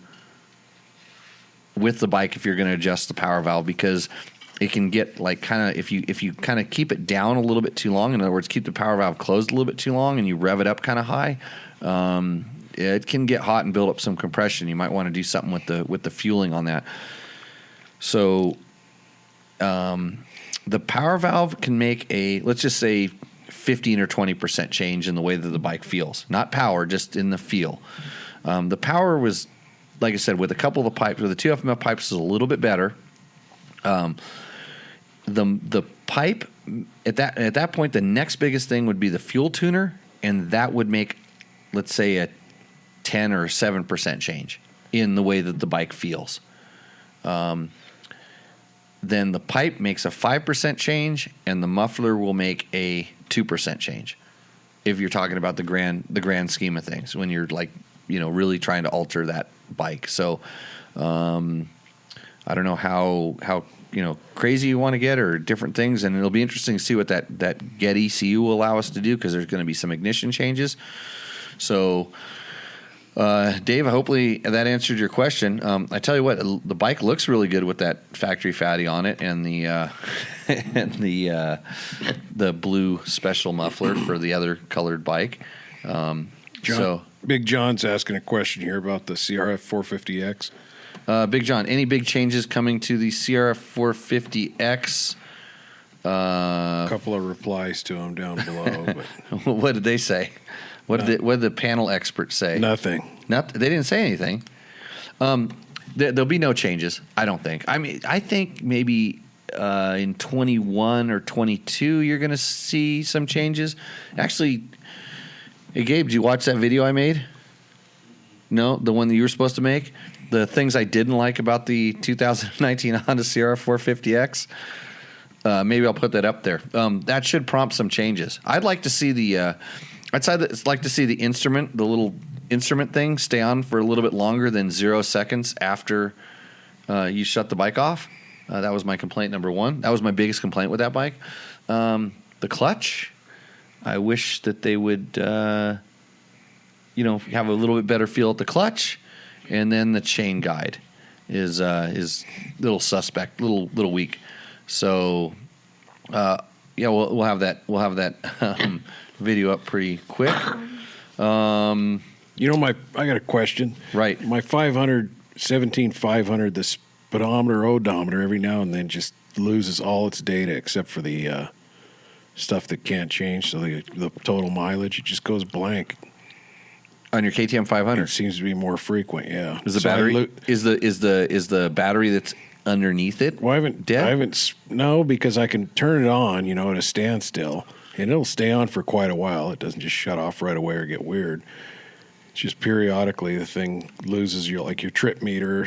Speaker 4: with the bike if you're going to adjust the power valve, because it can get like kind of if you kind of keep it down a little bit too long. In other words, keep the power valve closed a little bit too long, and you rev it up kind of high. It can get hot and build up some compression. You might want to do something with the fueling on that. So the power valve can make let's just say 15 or 20% change in the way that the bike feels. Not power, just in the feel. The power was, like I said, with a couple of the pipes, with the 2 FMF pipes is a little bit better. The pipe at that point, the next biggest thing would be the fuel tuner, and that would make, let's say, a 10 or 7% change in the way that the bike feels. Then the pipe makes a 5% change, and the muffler will make a 2% change. If you're talking about the grand scheme of things, when you're like, really trying to alter that bike. So, I don't know how crazy you want to get or different things, and it'll be interesting to see what that Get ECU will allow us to do, because there's going to be some ignition changes. So, Dave, hopefully that answered your question. I tell you what, the bike looks really good with that factory fatty on it, and the the blue special muffler for the other colored bike.
Speaker 2: Big John's asking a question here about the CRF 450X.
Speaker 4: Big John, any big changes coming to the CRF 450X?
Speaker 2: A couple of replies to him down below. But
Speaker 4: what did they say? What did the panel experts say?
Speaker 2: Nothing.
Speaker 4: They didn't say anything. There'll be no changes, I don't think. I mean, I think maybe in 21 or 22 you're going to see some changes. Actually, hey, Gabe, did you watch that video I made? No? The one that you were supposed to make? The things I didn't like about the 2019 Honda CRF 450X? Maybe I'll put that up there. That should prompt some changes. I'd like to see the instrument, the little instrument thing, stay on for a little bit longer than 0 seconds after you shut the bike off. That was my complaint number one. That was my biggest complaint with that bike. The clutch, I wish that they would have a little bit better feel at the clutch, and then the chain guide is little suspect, little weak. So we'll have that video up pretty quick.
Speaker 2: I got a question.
Speaker 4: Right.
Speaker 2: My 17500, the speedometer, odometer, every now and then just loses all its data except for the stuff that can't change. So the total mileage, it just goes blank.
Speaker 4: On your KTM 500,
Speaker 2: It seems to be more frequent. Yeah.
Speaker 4: is the battery is the battery that's underneath it?
Speaker 2: Well,
Speaker 4: dead?
Speaker 2: No, because I can turn it on, at a standstill, and it'll stay on for quite a while. It doesn't just shut off right away or get weird. It's just periodically the thing loses your trip meter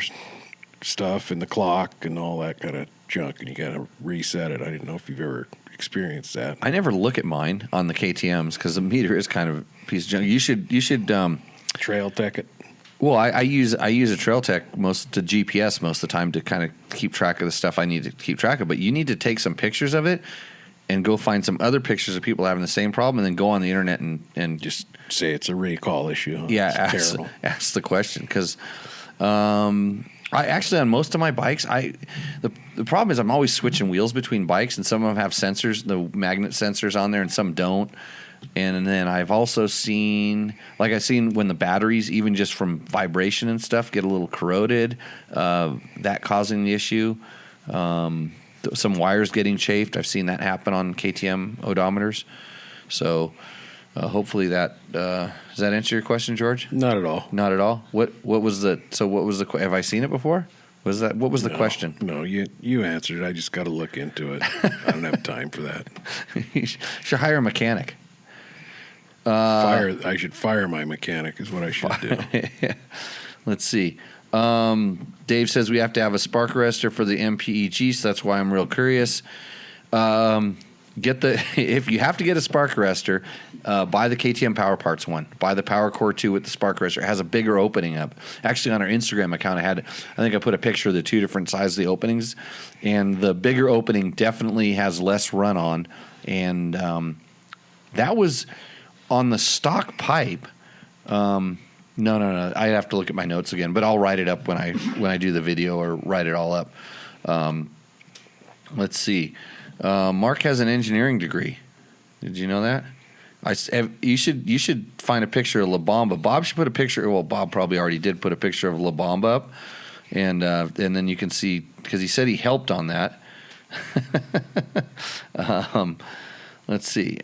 Speaker 2: stuff and the clock and all that kind of junk, and you got to reset it. I didn't know if you've ever experienced that.
Speaker 4: I never look at mine on the KTMs because the meter is kind of a piece of junk. You should
Speaker 2: Trail Tech it.
Speaker 4: Well, I use a Trail Tech to GPS most of the time to kind of keep track of the stuff I need to keep track of. But you need to take some pictures of it and go find some other pictures of people having the same problem, and then go on the internet and
Speaker 2: Just say it's a recall issue. Huh?
Speaker 4: yeah,
Speaker 2: It's terrible.
Speaker 4: ask the question because I actually on most of my bikes the problem is I'm always switching wheels between bikes, and some of them have sensors, the magnet sensors on there, and some don't. And then I've also seen when the batteries, even just from vibration and stuff, get a little corroded, that causing the issue. Some wires getting chafed. I've seen that happen on KTM odometers. So hopefully that does that answer your question, George?
Speaker 2: Not at all.
Speaker 4: Not at all. What was the have I seen it before? What was the question?
Speaker 2: No, you answered it. I just got to look into it. I don't have time for that.
Speaker 4: You should hire a mechanic.
Speaker 2: I should fire my mechanic is what I should do.
Speaker 4: Let's see. Dave says we have to have a spark arrestor for the MPEG, so that's why I'm real curious. If you have to get a spark arrestor, buy the KTM Power Parts one. Buy the Power Core 2 with the spark arrestor. It has a bigger opening up. Actually, on our Instagram account, I think I put a picture of the two different sizes of the openings, and the bigger opening definitely has less run on, and that was on the stock pipe. No. I have to look at my notes again, but I'll write it up when I do the video or write it all up. Let's see. Mark has an engineering degree. Did you know that? You should find a picture of La Bamba. Bob should put a picture. Well, Bob probably already did put a picture of La Bamba up, and then you can see because he said he helped on that. Let's see.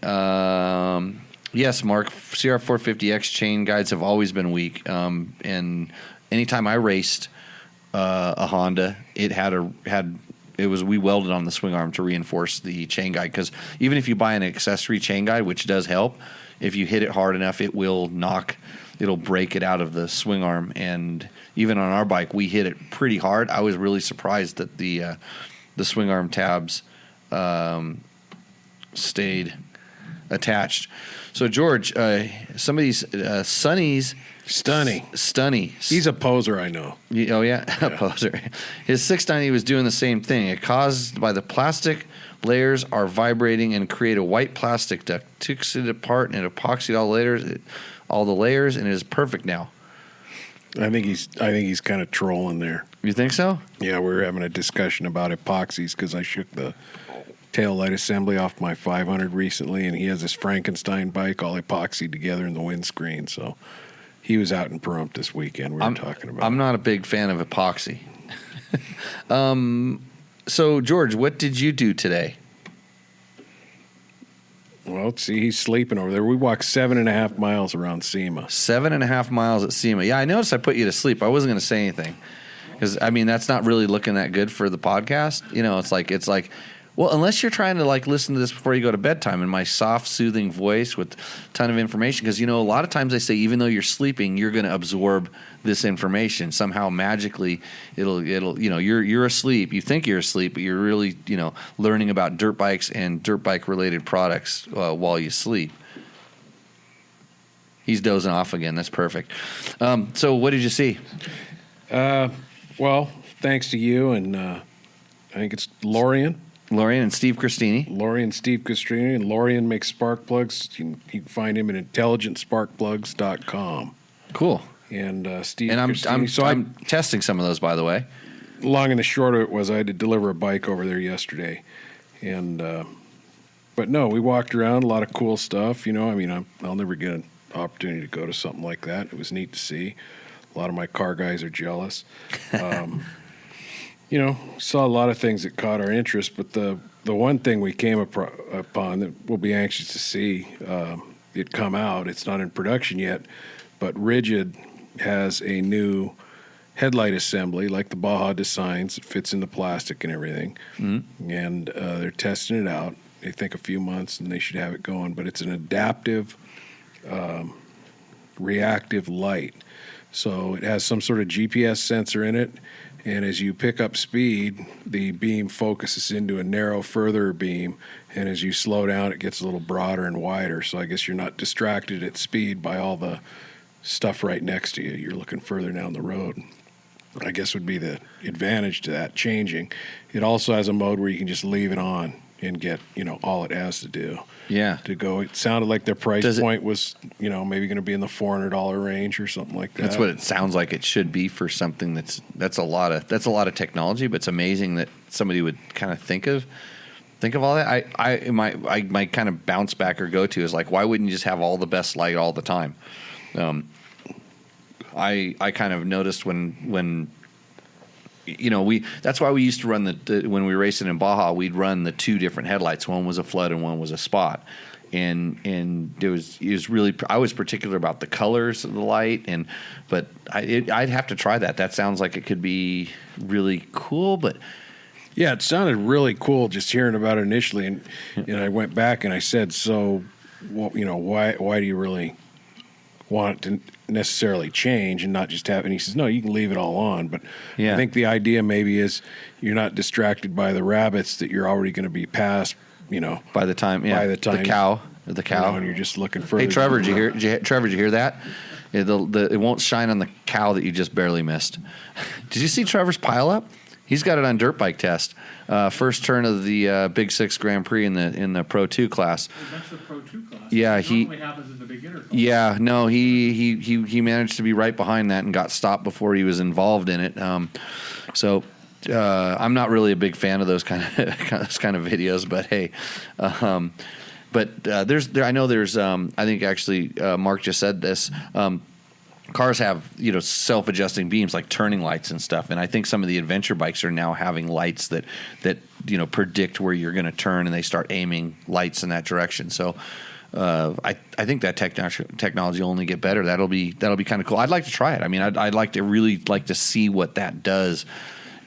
Speaker 4: Yes, Mark, CR450X chain guides have always been weak. And anytime I raced a Honda, we welded on the swing arm to reinforce the chain guide, because even if you buy an accessory chain guide, which does help, if you hit it hard enough, it'll break it out of the swing arm. And even on our bike, we hit it pretty hard. I was really surprised that the swing arm tabs stayed attached. So George, some of these Sonny's Stunny.
Speaker 2: He's a poser, I know.
Speaker 4: Oh yeah, a poser. His 690 was doing the same thing. It caused by the plastic layers are vibrating and create a white plastic duct. Took it apart and epoxied all the layers, and it is perfect now.
Speaker 2: I think he's kind of trolling there.
Speaker 4: You think so?
Speaker 2: Yeah, we were having a discussion about epoxies because I shook the tail light assembly off my 500 recently, and he has this Frankenstein bike all epoxied together in the windscreen. So he was out in Pahrump this weekend. We were talking about.
Speaker 4: I'm not a big fan of epoxy. So George, what did you do today?
Speaker 2: Well, see, he's sleeping over there. We walked 7.5 miles around SEMA.
Speaker 4: 7.5 miles at SEMA. Yeah, I noticed I put you to sleep. I wasn't going to say anything because that's not really looking that good for the podcast. It's like. Well, unless you're trying to listen to this before you go to bedtime in my soft, soothing voice with a ton of information, because a lot of times they say even though you're sleeping, you're going to absorb this information somehow magically. It'll you're asleep. You think you're asleep, but you're really learning about dirt bikes and dirt bike related products while you sleep. He's dozing off again. That's perfect. So what did you see?
Speaker 2: Well, thanks to you and I think it's Lorian.
Speaker 4: Lorian and Steve Christini.
Speaker 2: Lorian and Steve Castrini, and Lorian makes spark plugs. You can find him at intelligentsparkplugs.com.
Speaker 4: Cool.
Speaker 2: And Steve
Speaker 4: And
Speaker 2: Castrini.
Speaker 4: I'm testing some of those, by the way.
Speaker 2: Long and the short of it was I had to deliver a bike over there yesterday. And, but no, we walked around, a lot of cool stuff. You know, I mean, I'll never get an opportunity to go to something like that. It was neat to see. A lot of my car guys are jealous. You know, saw a lot of things that caught our interest, but the one thing we came upon that we'll be anxious to see it come out, it's not in production yet, but Rigid has a new headlight assembly like the Baja Designs. It fits in the plastic and everything. Mm-hmm. And they're testing it out. They think a few months and they should have it going, but it's an adaptive, reactive light. So it has some sort of GPS sensor in it. And as you pick up speed, the beam focuses into a narrow, further beam. And as you slow down, it gets a little broader and wider. So I guess you're not distracted at speed by all the stuff right next to you. You're looking further down the road. I guess would be the advantage to that changing. It also has a mode where you can just leave it on and get, you know, all it has to do.
Speaker 4: Yeah.
Speaker 2: To go. It sounded like their price point was, you know, maybe going to be in the $400 range or something like that.
Speaker 4: That's what it sounds like it should be for something that's a lot of technology, but it's amazing that somebody would kind of think of all that. My kind of bounce back or go to is like, why wouldn't you just have all the best light all the time? I kind of noticed when you know, that's why we used to run when we were racing in Baja, we'd run the two different headlights. One was a flood and one was a spot. And it was really, I was particular about the colors of the light, but I'd have to try that. That sounds like it could be really cool, but
Speaker 2: yeah, it sounded really cool just hearing about it initially. And I went back and I said, so, well, you know, why do you really want it to necessarily change and not just have, and he says, no, you can leave it all on. But
Speaker 4: yeah.
Speaker 2: I think the idea maybe is you're not distracted by the rabbits that you're already going to be past, you know.
Speaker 4: By the time the cow. You know, and
Speaker 2: you're just looking further.
Speaker 4: Hey, Trevor, did you hear that? It won't shine on the cow that you just barely missed. Did you see Trevor's pile up? He's got it on dirt bike test. First turn of the Big Six Grand Prix in the Pro 2 class.
Speaker 5: That's the Pro 2 class.
Speaker 4: Yeah,
Speaker 5: it normally happens in the beginner class.
Speaker 4: Yeah, no, he managed to be right behind that and got stopped before he was involved in it. So I'm not really a big fan of those kind of videos, but hey. I think actually Mark just said this. Cars have, you know, self-adjusting beams like turning lights and stuff, and I think some of the adventure bikes are now having lights that you know predict where you're going to turn, and they start aiming lights in that direction. So I think that technology will only get better. That'll be kind of cool. I'd like to try it. I mean, I'd really like to see what that does.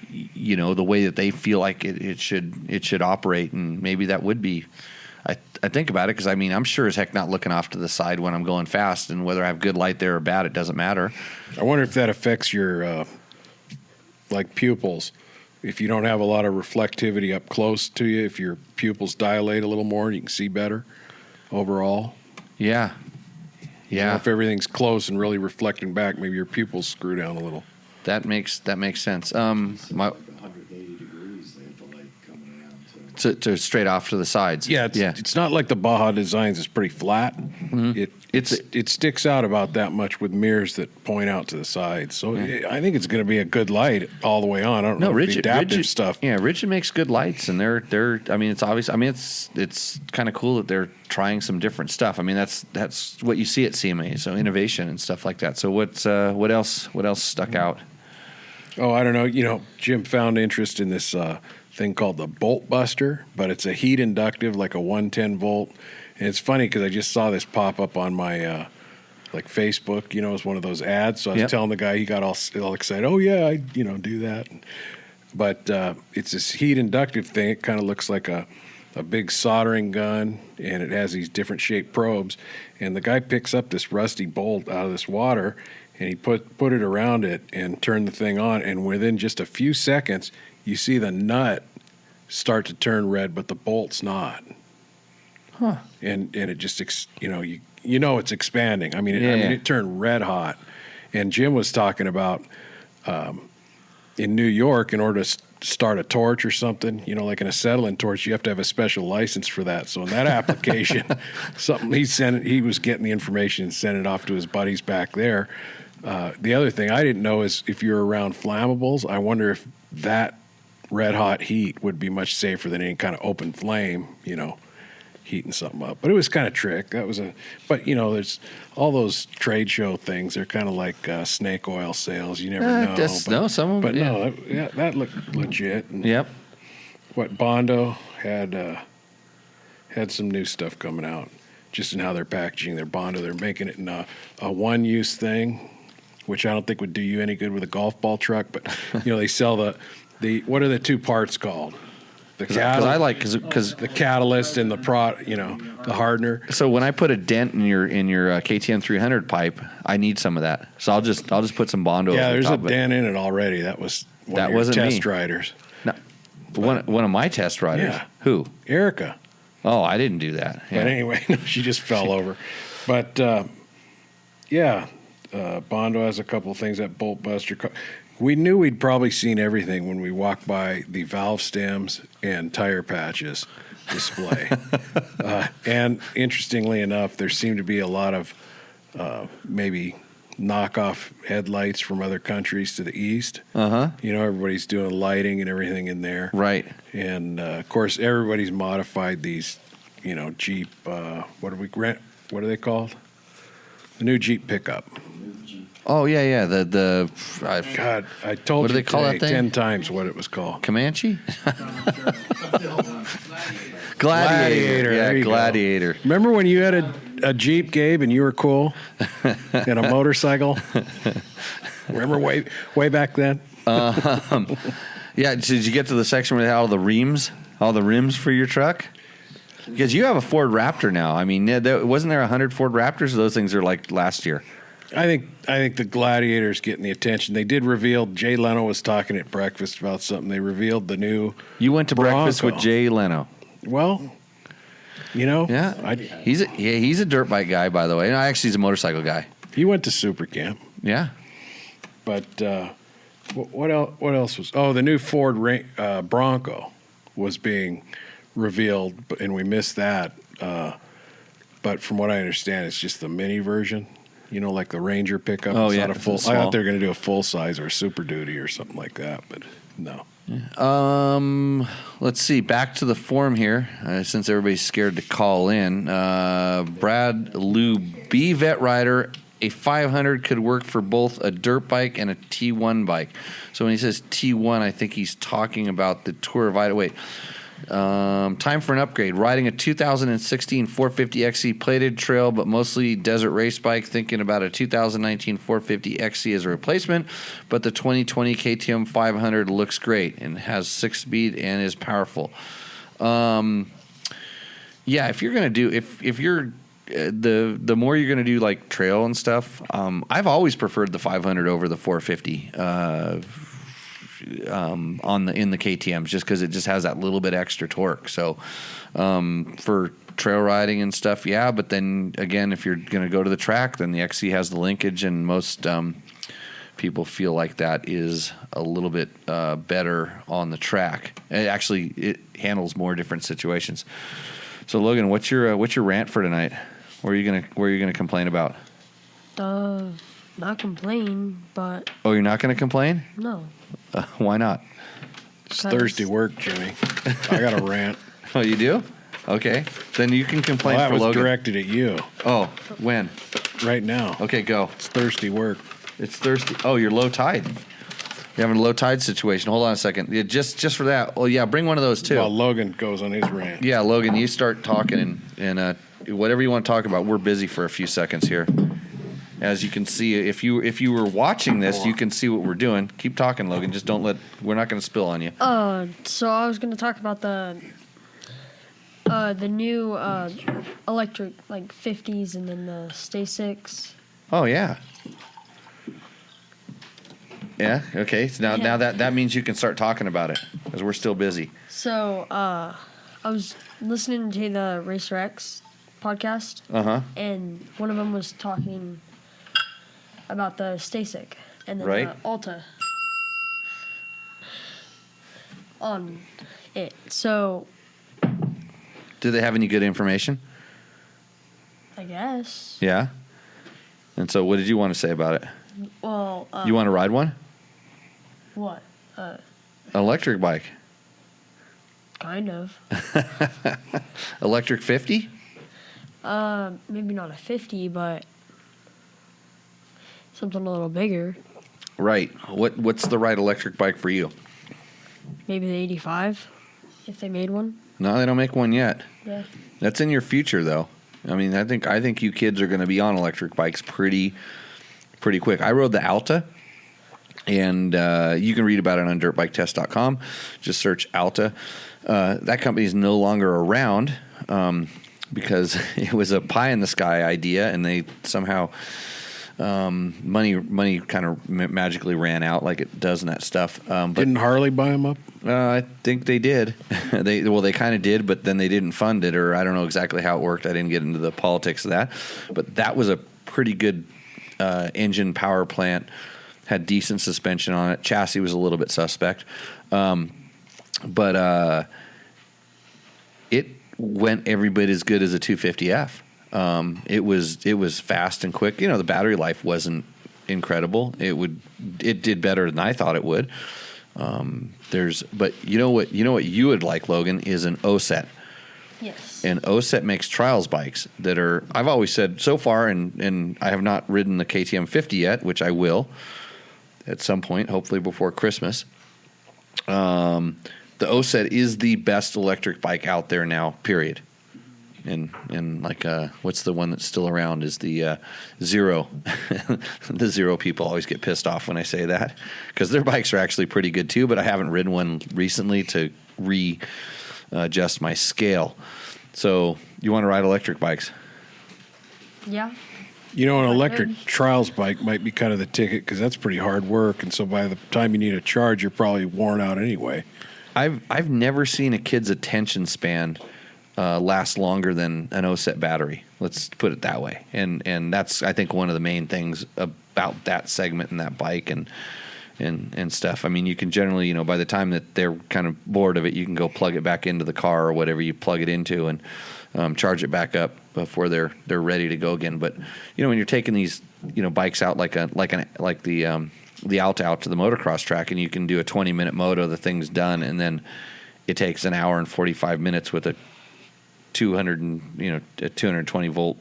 Speaker 4: You know, the way that they feel like it should operate, and maybe that would be. I think about it because, I mean, I'm sure as heck not looking off to the side when I'm going fast, and whether I have good light there or bad, it doesn't matter.
Speaker 2: I wonder if that affects your, like, pupils. If you don't have a lot of reflectivity up close to you, if your pupils dilate a little more, you can see better overall.
Speaker 4: Yeah.
Speaker 2: You know, if everything's close and really reflecting back, maybe your pupils screw down a little.
Speaker 4: That makes sense.
Speaker 7: It's like 180 degrees. They have the light coming around
Speaker 4: to straight off to the sides.
Speaker 2: Yeah, it's not like the Baja Designs is pretty flat. Mm-hmm. It sticks out about that much with mirrors that point out to the sides. So I think it's going to be a good light all the way on. I don't know the adaptive stuff.
Speaker 4: Yeah, Rigid makes good lights, and they're. I mean, it's obvious. I mean, it's kind of cool that they're trying some different stuff. I mean, that's what you see at SEMA. So innovation and stuff like that. So what else stuck out?
Speaker 2: Oh, I don't know. You know, Jim found interest in this thing called the Bolt Buster, but it's a heat inductive, like a 110 volt. And it's funny because I just saw this pop up on my like Facebook. You know, it's one of those ads. So I was telling the guy, he got all excited. Oh yeah, I do that. But it's this heat inductive thing. It kind of looks like a big soldering gun, and it has these different shaped probes. And the guy picks up this rusty bolt out of this water, and he put it around it and turned the thing on. And within just a few seconds, you see the nut start to turn red, but the bolt's not.
Speaker 4: Huh.
Speaker 2: And it just it's expanding. I mean, it turned red hot. And Jim was talking about in New York, in order to start a torch or something, like an acetylene torch, you have to have a special license for that. So in that application, he was getting the information and sent it off to his buddies back there. The other thing I didn't know is if you're around flammables, I wonder if that red hot heat would be much safer than any kind of open flame, heating something up. But it was kind of trick. But there's all those trade show things. They're kind of like snake oil sales. You never know.
Speaker 4: Some of them.
Speaker 2: But no, that looked legit. And
Speaker 4: Yep.
Speaker 2: what Bondo had some new stuff coming out, just in how they're packaging their Bondo. They're making it in a one-use thing, which I don't think would do you any good with a golf ball truck. But they sell the what are the two parts called? Because
Speaker 4: the
Speaker 2: catalyst and the hardener.
Speaker 4: So when I put a dent in your KTM 300 pipe, I need some of that. So I'll just put some Bondo.
Speaker 2: Yeah,
Speaker 4: over
Speaker 2: there's
Speaker 4: the
Speaker 2: a
Speaker 4: top
Speaker 2: dent in it already. That was one of your
Speaker 4: wasn't
Speaker 2: test
Speaker 4: me.
Speaker 2: riders.
Speaker 4: No, one of my test riders.
Speaker 2: Yeah.
Speaker 4: Who?
Speaker 2: Erica.
Speaker 4: Oh, I didn't do that. Yeah.
Speaker 2: But anyway, she just fell over. But Bondo has a couple of things, that bolt buster. We knew we'd probably seen everything when we walked by the valve stems and tire patches display. And interestingly enough, there seemed to be a lot of maybe knockoff headlights from other countries to the east.
Speaker 4: Uh-huh.
Speaker 2: Everybody's doing lighting and everything in there.
Speaker 4: Right.
Speaker 2: And, of course, everybody's modified these, Jeep, what are they called? The new Jeep pickup.
Speaker 4: Oh yeah.
Speaker 2: God, I told
Speaker 4: what do
Speaker 2: you
Speaker 4: they call
Speaker 2: today
Speaker 4: that thing?
Speaker 2: 10 times what it was called.
Speaker 4: Comanche?
Speaker 2: Gladiator.
Speaker 4: Yeah,
Speaker 2: There you go.
Speaker 4: Gladiator.
Speaker 2: Remember when you had a Jeep, Gabe, and you were cool? And a motorcycle? Remember way back then?
Speaker 4: Yeah, did you get to the section where they had all the rims for your truck? Because you have a Ford Raptor now. I mean, wasn't there 100 Ford Raptors? Those things are like last year.
Speaker 2: I think the Gladiator's getting the attention. They did reveal, Jay Leno was talking at breakfast about something. They revealed the new
Speaker 4: You went to
Speaker 2: Bronco.
Speaker 4: breakfast with Jay Leno.
Speaker 2: Well,
Speaker 4: Yeah, he's a dirt bike guy, by the way. No, actually, he's a motorcycle guy.
Speaker 2: he went to Super Camp.
Speaker 4: Yeah.
Speaker 2: But what else was? Oh, the new Ford Bronco was being revealed, and we missed that. But from what I understand, it's just the mini version. Like the Ranger pickup.
Speaker 4: Oh,
Speaker 2: it's
Speaker 4: yeah,
Speaker 2: not a full.
Speaker 4: it's
Speaker 2: I
Speaker 4: small.
Speaker 2: thought they were going to do a full size or a Super Duty or something like that, but no.
Speaker 4: Let's see. Back to the form here, since everybody's scared to call in. Brad Lou B. Vet Rider, a 500 could work for both a dirt bike and a T1 bike. So when he says T1, I think he's talking about the Tour of Idaho. Wait. Time for an upgrade. Riding a 2016 450 XC plated trail, but mostly desert race bike. Thinking about a 2019 450 XC as a replacement, but the 2020 KTM 500 looks great and has 6-speed and is powerful. Yeah, if you're gonna do if you're the more you're gonna do like trail and stuff, I've always preferred the 500 over the 450. In the KTMs, just because it just has that little bit extra torque. So for trail riding and stuff, yeah. But then again, if you're going to go to the track, then the XC has the linkage, and most people feel like that is a little bit better on the track. It handles more different situations. So Logan, what's your rant for tonight? What are you gonna complain about?
Speaker 3: Not complain, but
Speaker 4: Oh, you're not going to complain?
Speaker 3: no.
Speaker 4: Why not?
Speaker 2: It's Thursday work, Jimmy. I got a rant.
Speaker 4: Oh, you do? Okay. Then you can complain
Speaker 2: Well, that
Speaker 4: for
Speaker 2: was
Speaker 4: Logan.
Speaker 2: directed at you
Speaker 4: Oh, when?
Speaker 2: right now.
Speaker 4: Okay, go.
Speaker 2: It's Thursday work.
Speaker 4: It's Thursday. Oh, you're low tide. You're having a low tide situation. Hold on a second. Yeah, just for that. Oh, yeah, bring one of those too.
Speaker 2: While Logan goes on his rant.
Speaker 4: Yeah, Logan, you start talking and whatever you want to talk about. We're busy for a few seconds here. As you can see, if you were watching this, you can see what we're doing. Keep talking, Logan. Just don't we're not going to spill on you.
Speaker 3: So I was gonna talk about the new electric like 50s and then the Stay 6.
Speaker 4: Oh yeah. Yeah. Okay. So now that means you can start talking about it because we're still busy.
Speaker 3: So I was listening to the Racer X podcast, and one of them was talking about the Stasic and then
Speaker 4: Right.
Speaker 3: the Alta. on it. So
Speaker 4: Do they have any good information?
Speaker 3: I guess.
Speaker 4: Yeah. And so, what did you want to say about it?
Speaker 3: Well,
Speaker 4: You want to ride one?
Speaker 3: what?
Speaker 4: An electric bike.
Speaker 3: Kind of.
Speaker 4: Electric 50?
Speaker 3: Maybe not a 50, but something a little bigger.
Speaker 4: Right. What's the right electric bike for you?
Speaker 3: Maybe the 85, if they made one.
Speaker 4: No, they don't make one yet.
Speaker 3: Yeah.
Speaker 4: That's in your future, though. I mean, I think you kids are going to be on electric bikes pretty quick. I rode the Alta, and you can read about it on dirtbiketest.com. Just search Alta. That company is no longer around because it was a pie in the sky idea, and they somehow money kind of magically ran out like it does in that stuff. But
Speaker 2: Didn't Harley buy them up?
Speaker 4: I think they did. They kind of did, but then they didn't fund it, or I don't know exactly how it worked. I didn't get into the politics of that, but that was a pretty good engine power plant. Had decent suspension on it. Chassis was a little bit suspect, but it went every bit as good as a 250F. It was fast and quick. You know, the battery life wasn't incredible. It did better than I thought it would. But you know what you would like, Logan, is an OSET.
Speaker 3: Yes.
Speaker 4: And OSET makes trials bikes that are, I've always said so far, and I have not ridden the KTM 50 yet, which I will at some point, hopefully before Christmas. The OSET is the best electric bike out there now, period. And like, what's the one that's still around is the Zero. The Zero people always get pissed off when I say that because their bikes are actually pretty good too, but I haven't ridden one recently to readjust my scale. So you want to ride electric bikes?
Speaker 3: Yeah.
Speaker 2: You know, an
Speaker 3: I
Speaker 2: electric
Speaker 3: could.
Speaker 2: trials bike might be kind of the ticket because that's pretty hard work, and so by the time you need a charge, you're probably worn out anyway.
Speaker 4: I've never seen a kid's attention span last longer than an OSET battery. Let's put it that way. And that's, I think, one of the main things about that segment and that bike and stuff. I mean, you can generally, you know, by the time that they're kind of bored of it, you can go plug it back into the car or whatever you plug it into and charge it back up before they're ready to go again. But you know, when you're taking these, you know, bikes out like the Alta out to the motocross track, and you can do a 20-minute moto, the thing's done, and then it takes an hour and 45 minutes with a 220 volt,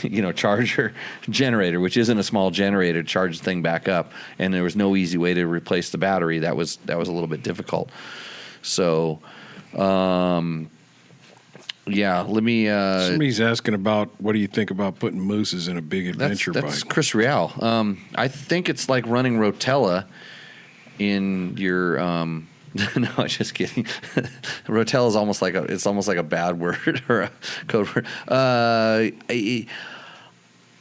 Speaker 4: you know, charger generator, which isn't a small generator, to charge the thing back up. And there was no easy way to replace the battery. That was a little bit difficult. So, yeah, let me.
Speaker 2: Somebody's asking about what do you think about putting mooses in a big adventure
Speaker 4: that's
Speaker 2: bike?
Speaker 4: Chris Real. I think it's like running Rotella in your. No, I'm just kidding. Rotella is almost like a bad word or a code word. I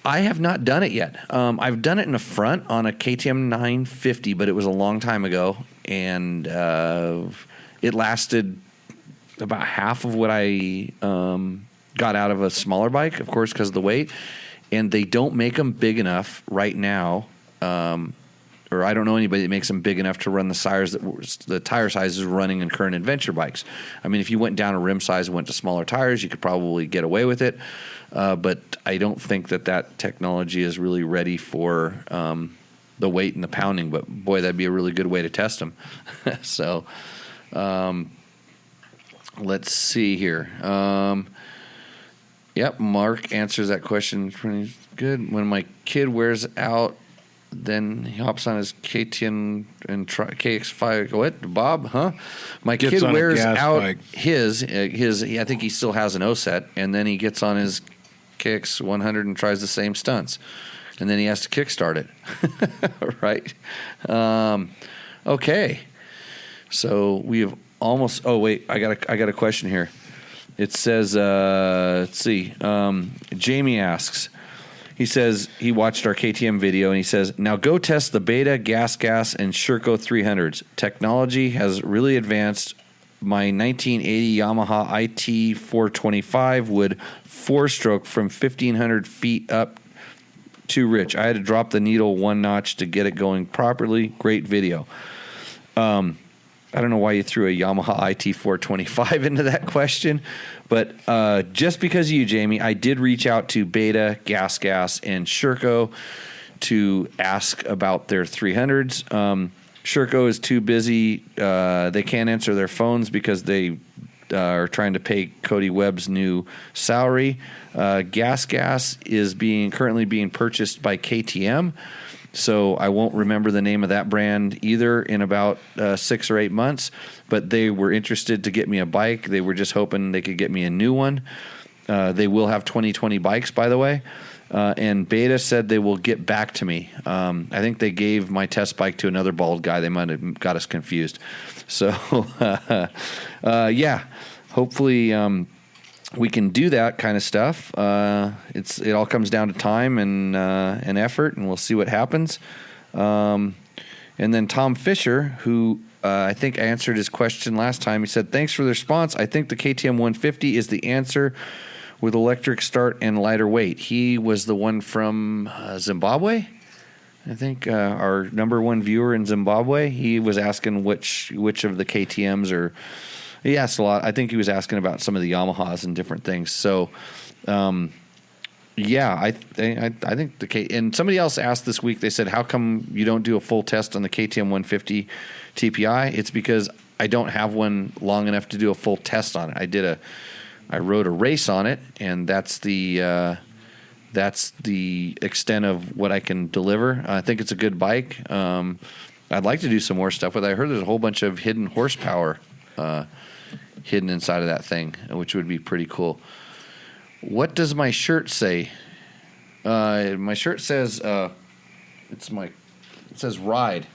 Speaker 4: have not done it yet. I've done it in the front on a KTM 950, but it was a long time ago, and it lasted about half of what I got out of a smaller bike, of course, because of the weight. And they don't make them big enough right now. Or I don't know anybody that makes them big enough to run the tire sizes running in current adventure bikes. I mean, if you went down a rim size and went to smaller tires, you could probably get away with it. But I don't think that technology is really ready for the weight and the pounding. But boy, that'd be a really good way to test them. So let's see here. Yep, Mark answers that question pretty good. When my kid wears out, then he hops on his KTM and KX5. What, Bob? Huh? My
Speaker 2: Gets
Speaker 4: kid
Speaker 2: on a
Speaker 4: wears
Speaker 2: gas
Speaker 4: out
Speaker 2: bike.
Speaker 4: his. I think he still has an OSET, and then he gets on his KX100 and tries the same stunts, and then he has to kickstart it. Right? Okay. So we have almost. Oh wait, I got a question here. It says, let's see. Jamie asks. He says he watched our KTM video, and he says, now go test the Beta, Gas, and Sherco 300s. Technology has really advanced. My 1980 Yamaha IT 425 would 4-stroke from 1,500 feet up too rich. I had to drop the needle one notch to get it going properly. Great video. I don't know why you threw a Yamaha IT425 into that question, but just because of you, Jamie, I did reach out to Beta, Gas, and Sherco to ask about their 300s. Sherco is too busy. They can't answer their phones because they are trying to pay Cody Webb's new salary. Gas is currently being purchased by KTM. So I won't remember the name of that brand either in about 6 or 8 months, but they were interested to get me a bike. They were just hoping they could get me a new one. They will have 2020 bikes, by the way. And Beta said they will get back to me. I think they gave my test bike to another bald guy. They might have got us confused. So, yeah, hopefully we can do that kind of stuff. It all comes down to time and effort, and we'll see what happens. And then Tom Fisher, who I think answered his question last time, he said, "Thanks for the response. I think the KTM 150 is the answer with electric start and lighter weight." He was the one from Zimbabwe. I think our number one viewer in Zimbabwe. He was asking which of the KTMs are. He asked a lot. I think he was asking about some of the Yamahas and different things. So, yeah, I think and somebody else asked this week. They said, "How come you don't do a full test on the KTM 150 TPI?" It's because I don't have one long enough to do a full test on it. I rode a race on it, and that's the extent of what I can deliver. I think it's a good bike. I'd like to do some more stuff with it. I heard there's a whole bunch of hidden horsepower hidden inside of that thing, which would be pretty cool. What does my shirt say? My shirt says it says ride.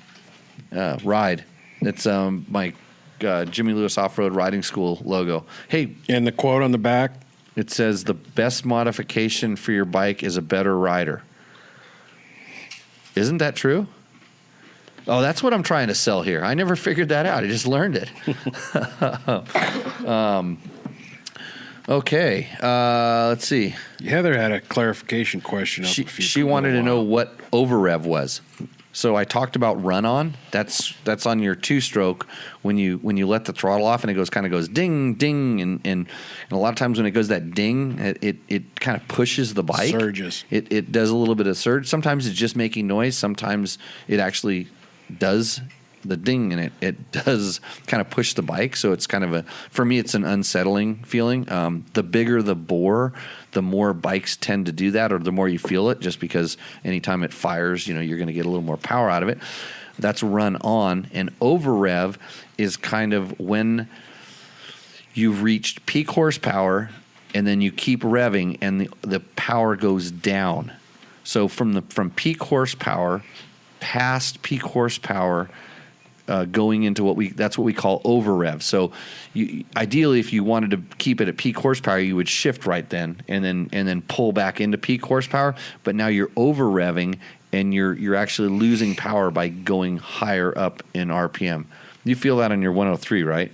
Speaker 4: Ride. It's my Jimmy Lewis Off-Road Riding School logo. Hey,
Speaker 2: and the quote on the back?
Speaker 4: It says, "The best modification for your bike is a better rider." Isn't that true? Oh, that's what I'm trying to sell here. I never figured that out. I just learned it. Okay. Let's see.
Speaker 2: Heather had a clarification question.
Speaker 4: She wanted to know what over-rev was. So I talked about run-on. That's on your two-stroke when you let the throttle off and it kind of goes ding, ding, and a lot of times when it goes that ding, it kind of pushes the bike.
Speaker 2: Surges.
Speaker 4: It does a little bit of surge. Sometimes it's just making noise. Sometimes it actually does the ding, and it does kind of push the bike. So it's kind of for me, it's an unsettling feeling. The bigger the bore, the more bikes tend to do that, or the more you feel it, just because anytime it fires, you're going to get a little more power out of it. That's run on. And over rev is kind of when you've reached peak horsepower and then you keep revving and the power goes down. So from peak horsepower, past peak horsepower, going into that's what we call over rev. So ideally, if you wanted to keep it at peak horsepower, you would shift right then and then pull back into peak horsepower. But now you're over revving and you're actually losing power by going higher up in RPM. You feel that on your 103, right?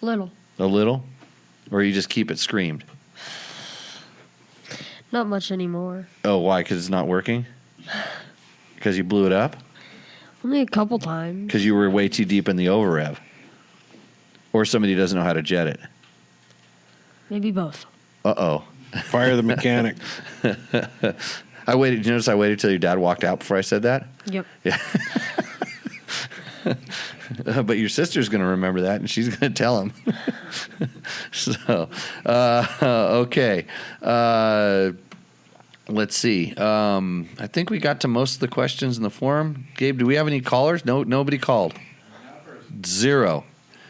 Speaker 3: Little.
Speaker 4: A little? Or you just keep it screamed?
Speaker 3: Not much anymore.
Speaker 4: Oh, why? Because it's not working? Because you blew it up?
Speaker 3: Only a couple times.
Speaker 4: Because you were way too deep in the over rev? Or somebody doesn't know how to jet it?
Speaker 3: Maybe both.
Speaker 4: Uh-oh.
Speaker 2: Fire the mechanic.
Speaker 4: I waited. Did you notice I waited till your dad walked out before I said that?
Speaker 3: Yep.
Speaker 4: Yeah. But your sister's going to remember that, and she's going to tell him. So, okay. Let's see. I think we got to most of the questions in the forum. Gabe, do we have any callers? No, nobody called. 0.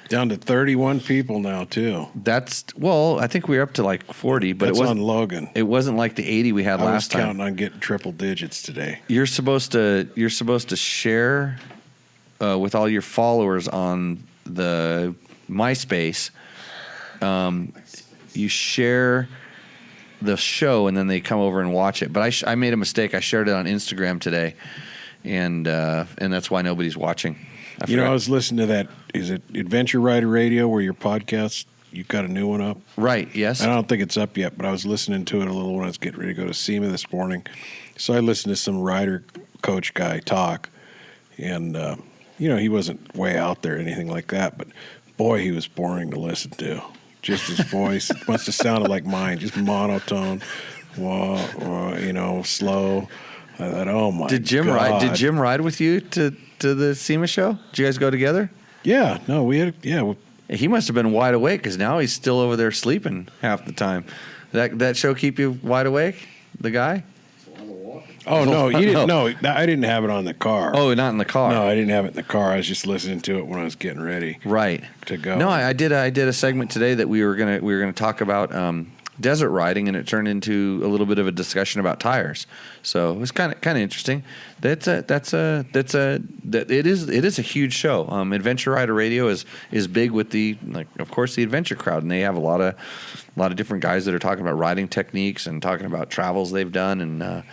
Speaker 2: Down to 31 people now, too.
Speaker 4: I think we were up to like 40, but
Speaker 2: That's
Speaker 4: it wasn't
Speaker 2: on Logan.
Speaker 4: It wasn't like the 80 we had last time.
Speaker 2: I was counting on getting triple digits today.
Speaker 4: You're supposed to share with all your followers on the MySpace. You share the show and then they come over and watch it. But I made a mistake. I shared it on Instagram today, and that's why nobody's watching. I
Speaker 2: was listening to that. Is it Adventure Rider Radio where your podcast? You've got a new one up,
Speaker 4: right? Yes.
Speaker 2: I don't think it's up yet, but I was listening to it a little when I was getting ready to go to SEMA this morning. So I listened to some rider coach guy talk, and he wasn't way out there or anything like that, but boy, he was boring to listen to. Just his voice must have sounded like mine, just monotone, slow. I thought, oh my
Speaker 4: Did Jim
Speaker 2: God.
Speaker 4: ride? Did Jim ride with you to the SEMA show? Did you guys go together?
Speaker 2: Yeah, no, we had,
Speaker 4: He must have been wide awake because now he's still over there sleeping half the time. That show keep you wide awake? The guy?
Speaker 2: Oh, no, you didn't. No, I didn't have it on the car.
Speaker 4: Oh, not in the car.
Speaker 2: No, I didn't have it in the car. I was just listening to it when I was getting ready.
Speaker 4: Right.
Speaker 2: To go.
Speaker 4: No, I did a segment today that we were gonna talk about desert riding, and it turned into a little bit of a discussion about tires. So it was kind of interesting. It is a huge show. Adventure Rider Radio is big with of course the adventure crowd, and they have a lot of different guys that are talking about riding techniques and talking about travels they've done, and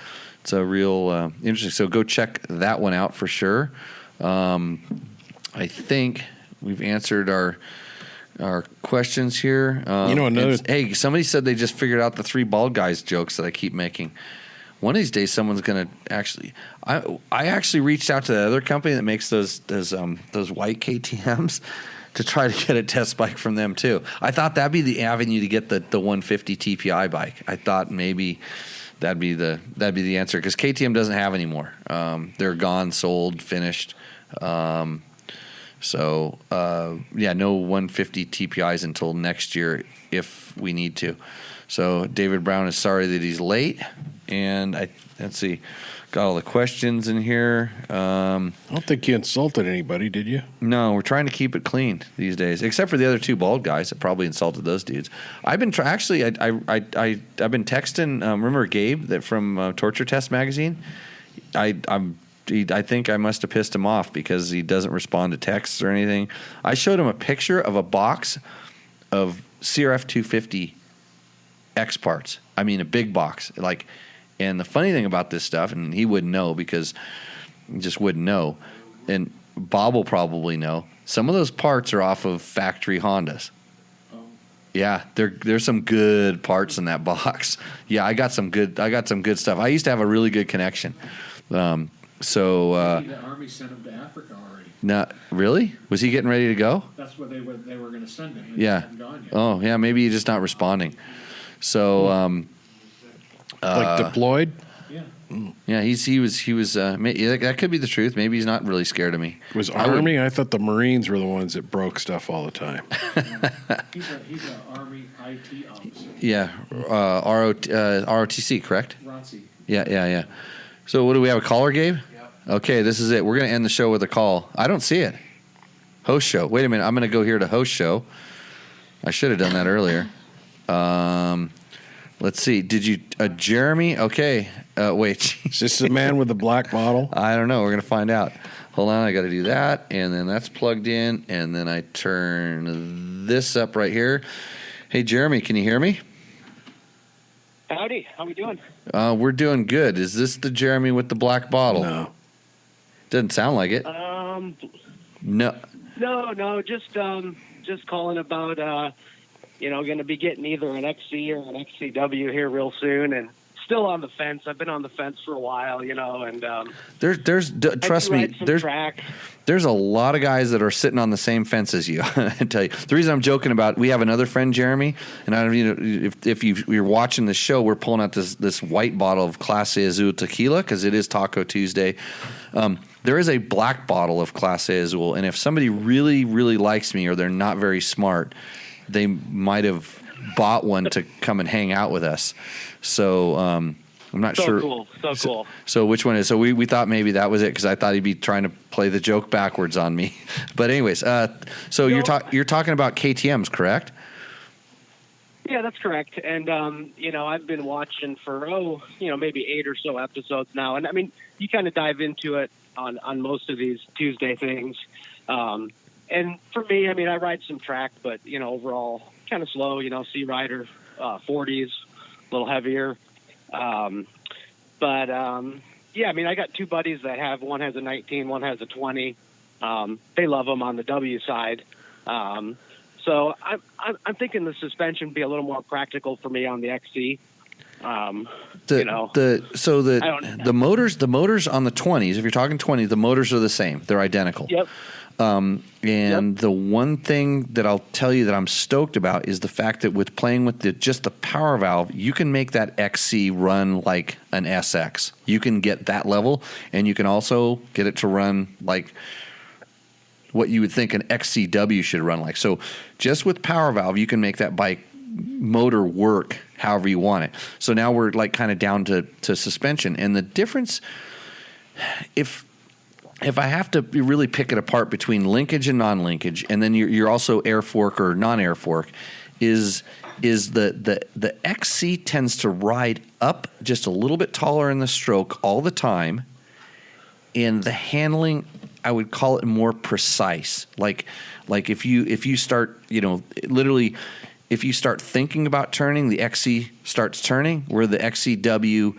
Speaker 4: it's a real interesting. So go check that one out for sure. I think we've answered our questions here. Hey, somebody said they just figured out the 3 bald guys jokes that I keep making. One of these days, someone's going to actually. I actually reached out to the other company that makes those white KTM's to try to get a test bike from them too. I thought that'd be the avenue to get the 150 TPI bike. I thought maybe that'd be the answer, because KTM doesn't have anymore. They're gone, sold, finished. No 150 TPIs until next year if we need to. So David Brown is sorry that he's late, and let's see, got all the questions in here.
Speaker 2: I don't think you insulted anybody, did you?
Speaker 4: No, we're trying to keep it clean these days, except for the other 2 bald guys that probably insulted those dudes. I've been I've been texting. Remember Gabe that from Torture Test magazine? I think I must have pissed him off because he doesn't respond to texts or anything. I showed him a picture of a box of CRF 250 X parts. I mean, a big box. And the funny thing about this stuff, and he wouldn't know because he just wouldn't know, and Bob will probably know, some of those parts are off of factory Hondas. Yeah, there's some good parts in that box. Yeah, I got some good stuff. I used to have a really good connection.
Speaker 5: The Army sent him to Africa already.
Speaker 4: Not really? Was he getting ready to go?
Speaker 5: That's what they were going to send him.
Speaker 4: Yeah.
Speaker 5: He hadn't gone yet.
Speaker 4: Oh, yeah. Maybe he's just not responding. So,
Speaker 2: deployed.
Speaker 5: Yeah.
Speaker 4: Yeah, he was. That could be the truth. Maybe he's not really scared of me.
Speaker 2: Was Army? I thought the Marines were the ones that broke stuff all the time.
Speaker 5: He's an Army IT officer.
Speaker 4: Yeah, ROTC, correct?
Speaker 5: ROTC.
Speaker 4: Yeah. So what do we have, a caller, Gabe?
Speaker 5: Yep.
Speaker 4: Okay, this is it. We're going to end the show with a call. I don't see it. Host show. Wait a minute. I'm going to go here to host show. I should have done that earlier. Let's see. Did you, Jeremy? Okay. Wait.
Speaker 2: Is this the man with the black bottle?
Speaker 4: I don't know. We're going to find out. Hold on. I got to do that. And then that's plugged in. And then I turn this up right here. Hey, Jeremy, can you hear me?
Speaker 8: Howdy. How we doing?
Speaker 4: We're doing good. Is this the Jeremy with the black bottle?
Speaker 2: No.
Speaker 4: Doesn't sound like it. No.
Speaker 8: No. Just calling about, going to be getting either an XC or an XCW here real soon, and still on the fence. I've been on the fence for a while, and
Speaker 4: trust me, there's a lot of guys that are sitting on the same fence as you. I tell you, the reason I'm joking about, we have another friend, Jeremy, and I don't if you're watching the show, we're pulling out this white bottle of Clase Azul tequila because it is Taco Tuesday. There is a black bottle of Clase Azul, and if somebody really, really likes me or they're not very smart, they might have bought one to come and hang out with us. So I'm not sure.
Speaker 8: Cool. So cool.
Speaker 4: So which one is? So we thought maybe that was it because I thought he'd be trying to play the joke backwards on me. But anyways, so you're talking about KTM's, correct?
Speaker 8: Yeah, that's correct. And I've been watching for maybe 8 or so episodes now, and I mean you kind of dive into it on most of these Tuesday things. And for me, I mean, I ride some track, but, overall kind of slow, Sea Rider, 40s, a little heavier. I mean, I got 2 buddies that one has a 19, one has a 20. They love them on the W side. So I'm thinking the suspension would be a little more practical for me on the XC.
Speaker 4: The motors on the 20s, if you're talking 20s, the motors are the same. They're identical.
Speaker 8: Yep.
Speaker 4: The one thing that I'll tell you that I'm stoked about is the fact that with playing with just the power valve, you can make that XC run like an SX. You can get that level, and you can also get it to run like what you would think an XCW should run like. So just with power valve, you can make that bike motor work however you want it. So now we're like kind of down to suspension. And the difference, if I have to really pick it apart between linkage and non-linkage, and then you're also air fork or non-air fork, is the XC tends to ride up just a little bit taller in the stroke all the time, and the handling, I would call it more precise. Like if you start, literally, if you start thinking about turning, the XC starts turning, where the XCW,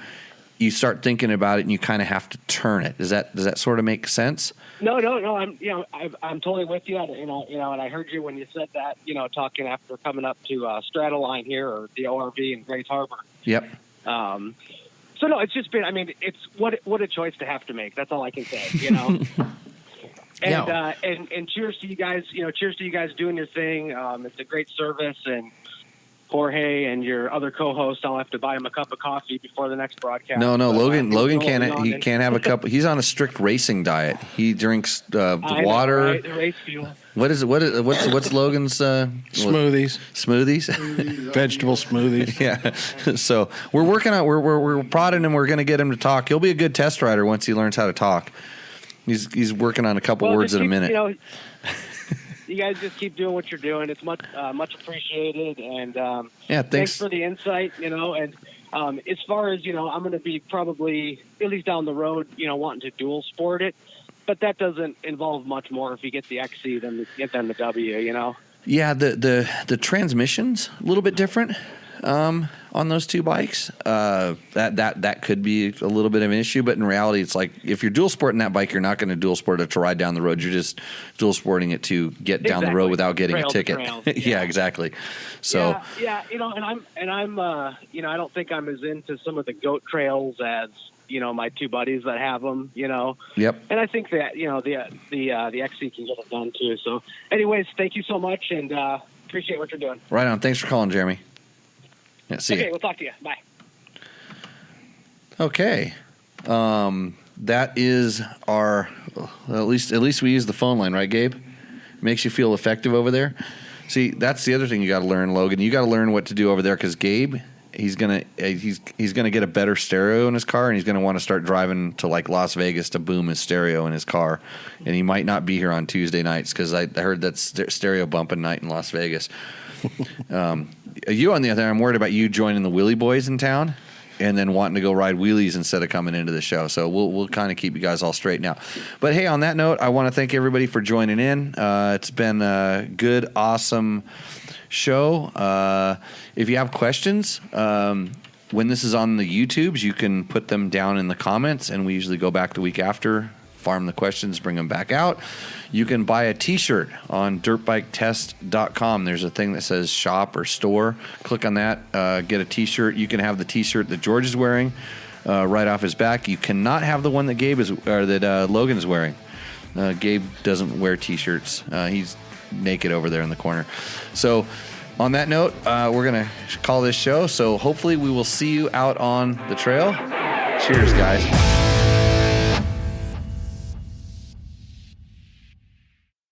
Speaker 4: you start thinking about it and you kind of have to turn it. Does that sort of make sense?
Speaker 8: No. I'm totally with you. And I heard you when you said that. Talking after coming up to Stratoline here, or the ORV in Grace Harbor.
Speaker 4: Yep.
Speaker 8: So no, it's just been. I mean, it's what a choice to have to make. That's all I can say. And cheers to you guys. Cheers to you guys doing your thing. It's a great service, and Jorge and your other co-host, I'll have to buy him a cup of coffee before the next broadcast.
Speaker 4: No, Logan can't have a cup. He's on a strict racing diet. He drinks water.
Speaker 8: Know, right? The race fuel.
Speaker 4: What's Logan's
Speaker 2: smoothies? Vegetable smoothies.
Speaker 4: Yeah. So we're working on we're prodding him. We're going to get him to talk. He'll be a good test rider once he learns how to talk. He's working on a couple words in a minute.
Speaker 8: You guys just keep doing what you're doing. It's much appreciated, and
Speaker 4: thanks
Speaker 8: for the insight. And as far as I'm going to be probably at least down the road, wanting to dual sport it, but that doesn't involve much more if you get the XC than the W.
Speaker 4: Yeah, the transmission's a little bit different on those two bikes. That could be a little bit of an issue, but in reality, it's like if you're dual sporting that bike, you're not going to dual sport it to ride down the road. You're just dual sporting it to get down the road without getting a ticket. Yeah, exactly. So
Speaker 8: and I'm I don't think I'm as into some of the goat trails as my two buddies that have them.
Speaker 4: Yep.
Speaker 8: And I think that the XC can get it done too. So, anyways, thank you so much, and appreciate what you're doing.
Speaker 4: Right on. Thanks for calling, Jeremy. Yeah, see
Speaker 8: Okay,
Speaker 4: you.
Speaker 8: we'll talk to you. Bye.
Speaker 4: Okay. That is our, at least we use the phone line, right, Gabe? Makes you feel effective over there. See, that's the other thing you got to learn, Logan. You got to learn what to do over there, because Gabe, he's gonna get a better stereo in his car, and he's gonna want to start driving to like Las Vegas to boom his stereo in his car, and he might not be here on Tuesday nights because I heard that's stereo bumping night in Las Vegas. You, on the other hand, I'm worried about you joining the Wheelie Boys in town and then wanting to go ride wheelies instead of coming into the show. So we'll kind of keep you guys all straight now. But hey, on that note, I want to thank everybody for joining in. It's been a good, awesome show. If you have questions, when this is on the YouTubes, you can put them down in the comments, and we usually go back the week after, farm the questions, bring them back out. You can buy a t-shirt on dirtbiketest.com. There's a thing that says shop or store. Click on that, get a t-shirt. You can have the t-shirt that George is wearing right off his back. You cannot have the one that Logan is wearing. Gabe doesn't wear t-shirts. He's naked over there in the corner. So on that note, we're going to call this show. So hopefully we will see you out on the trail. Cheers, guys.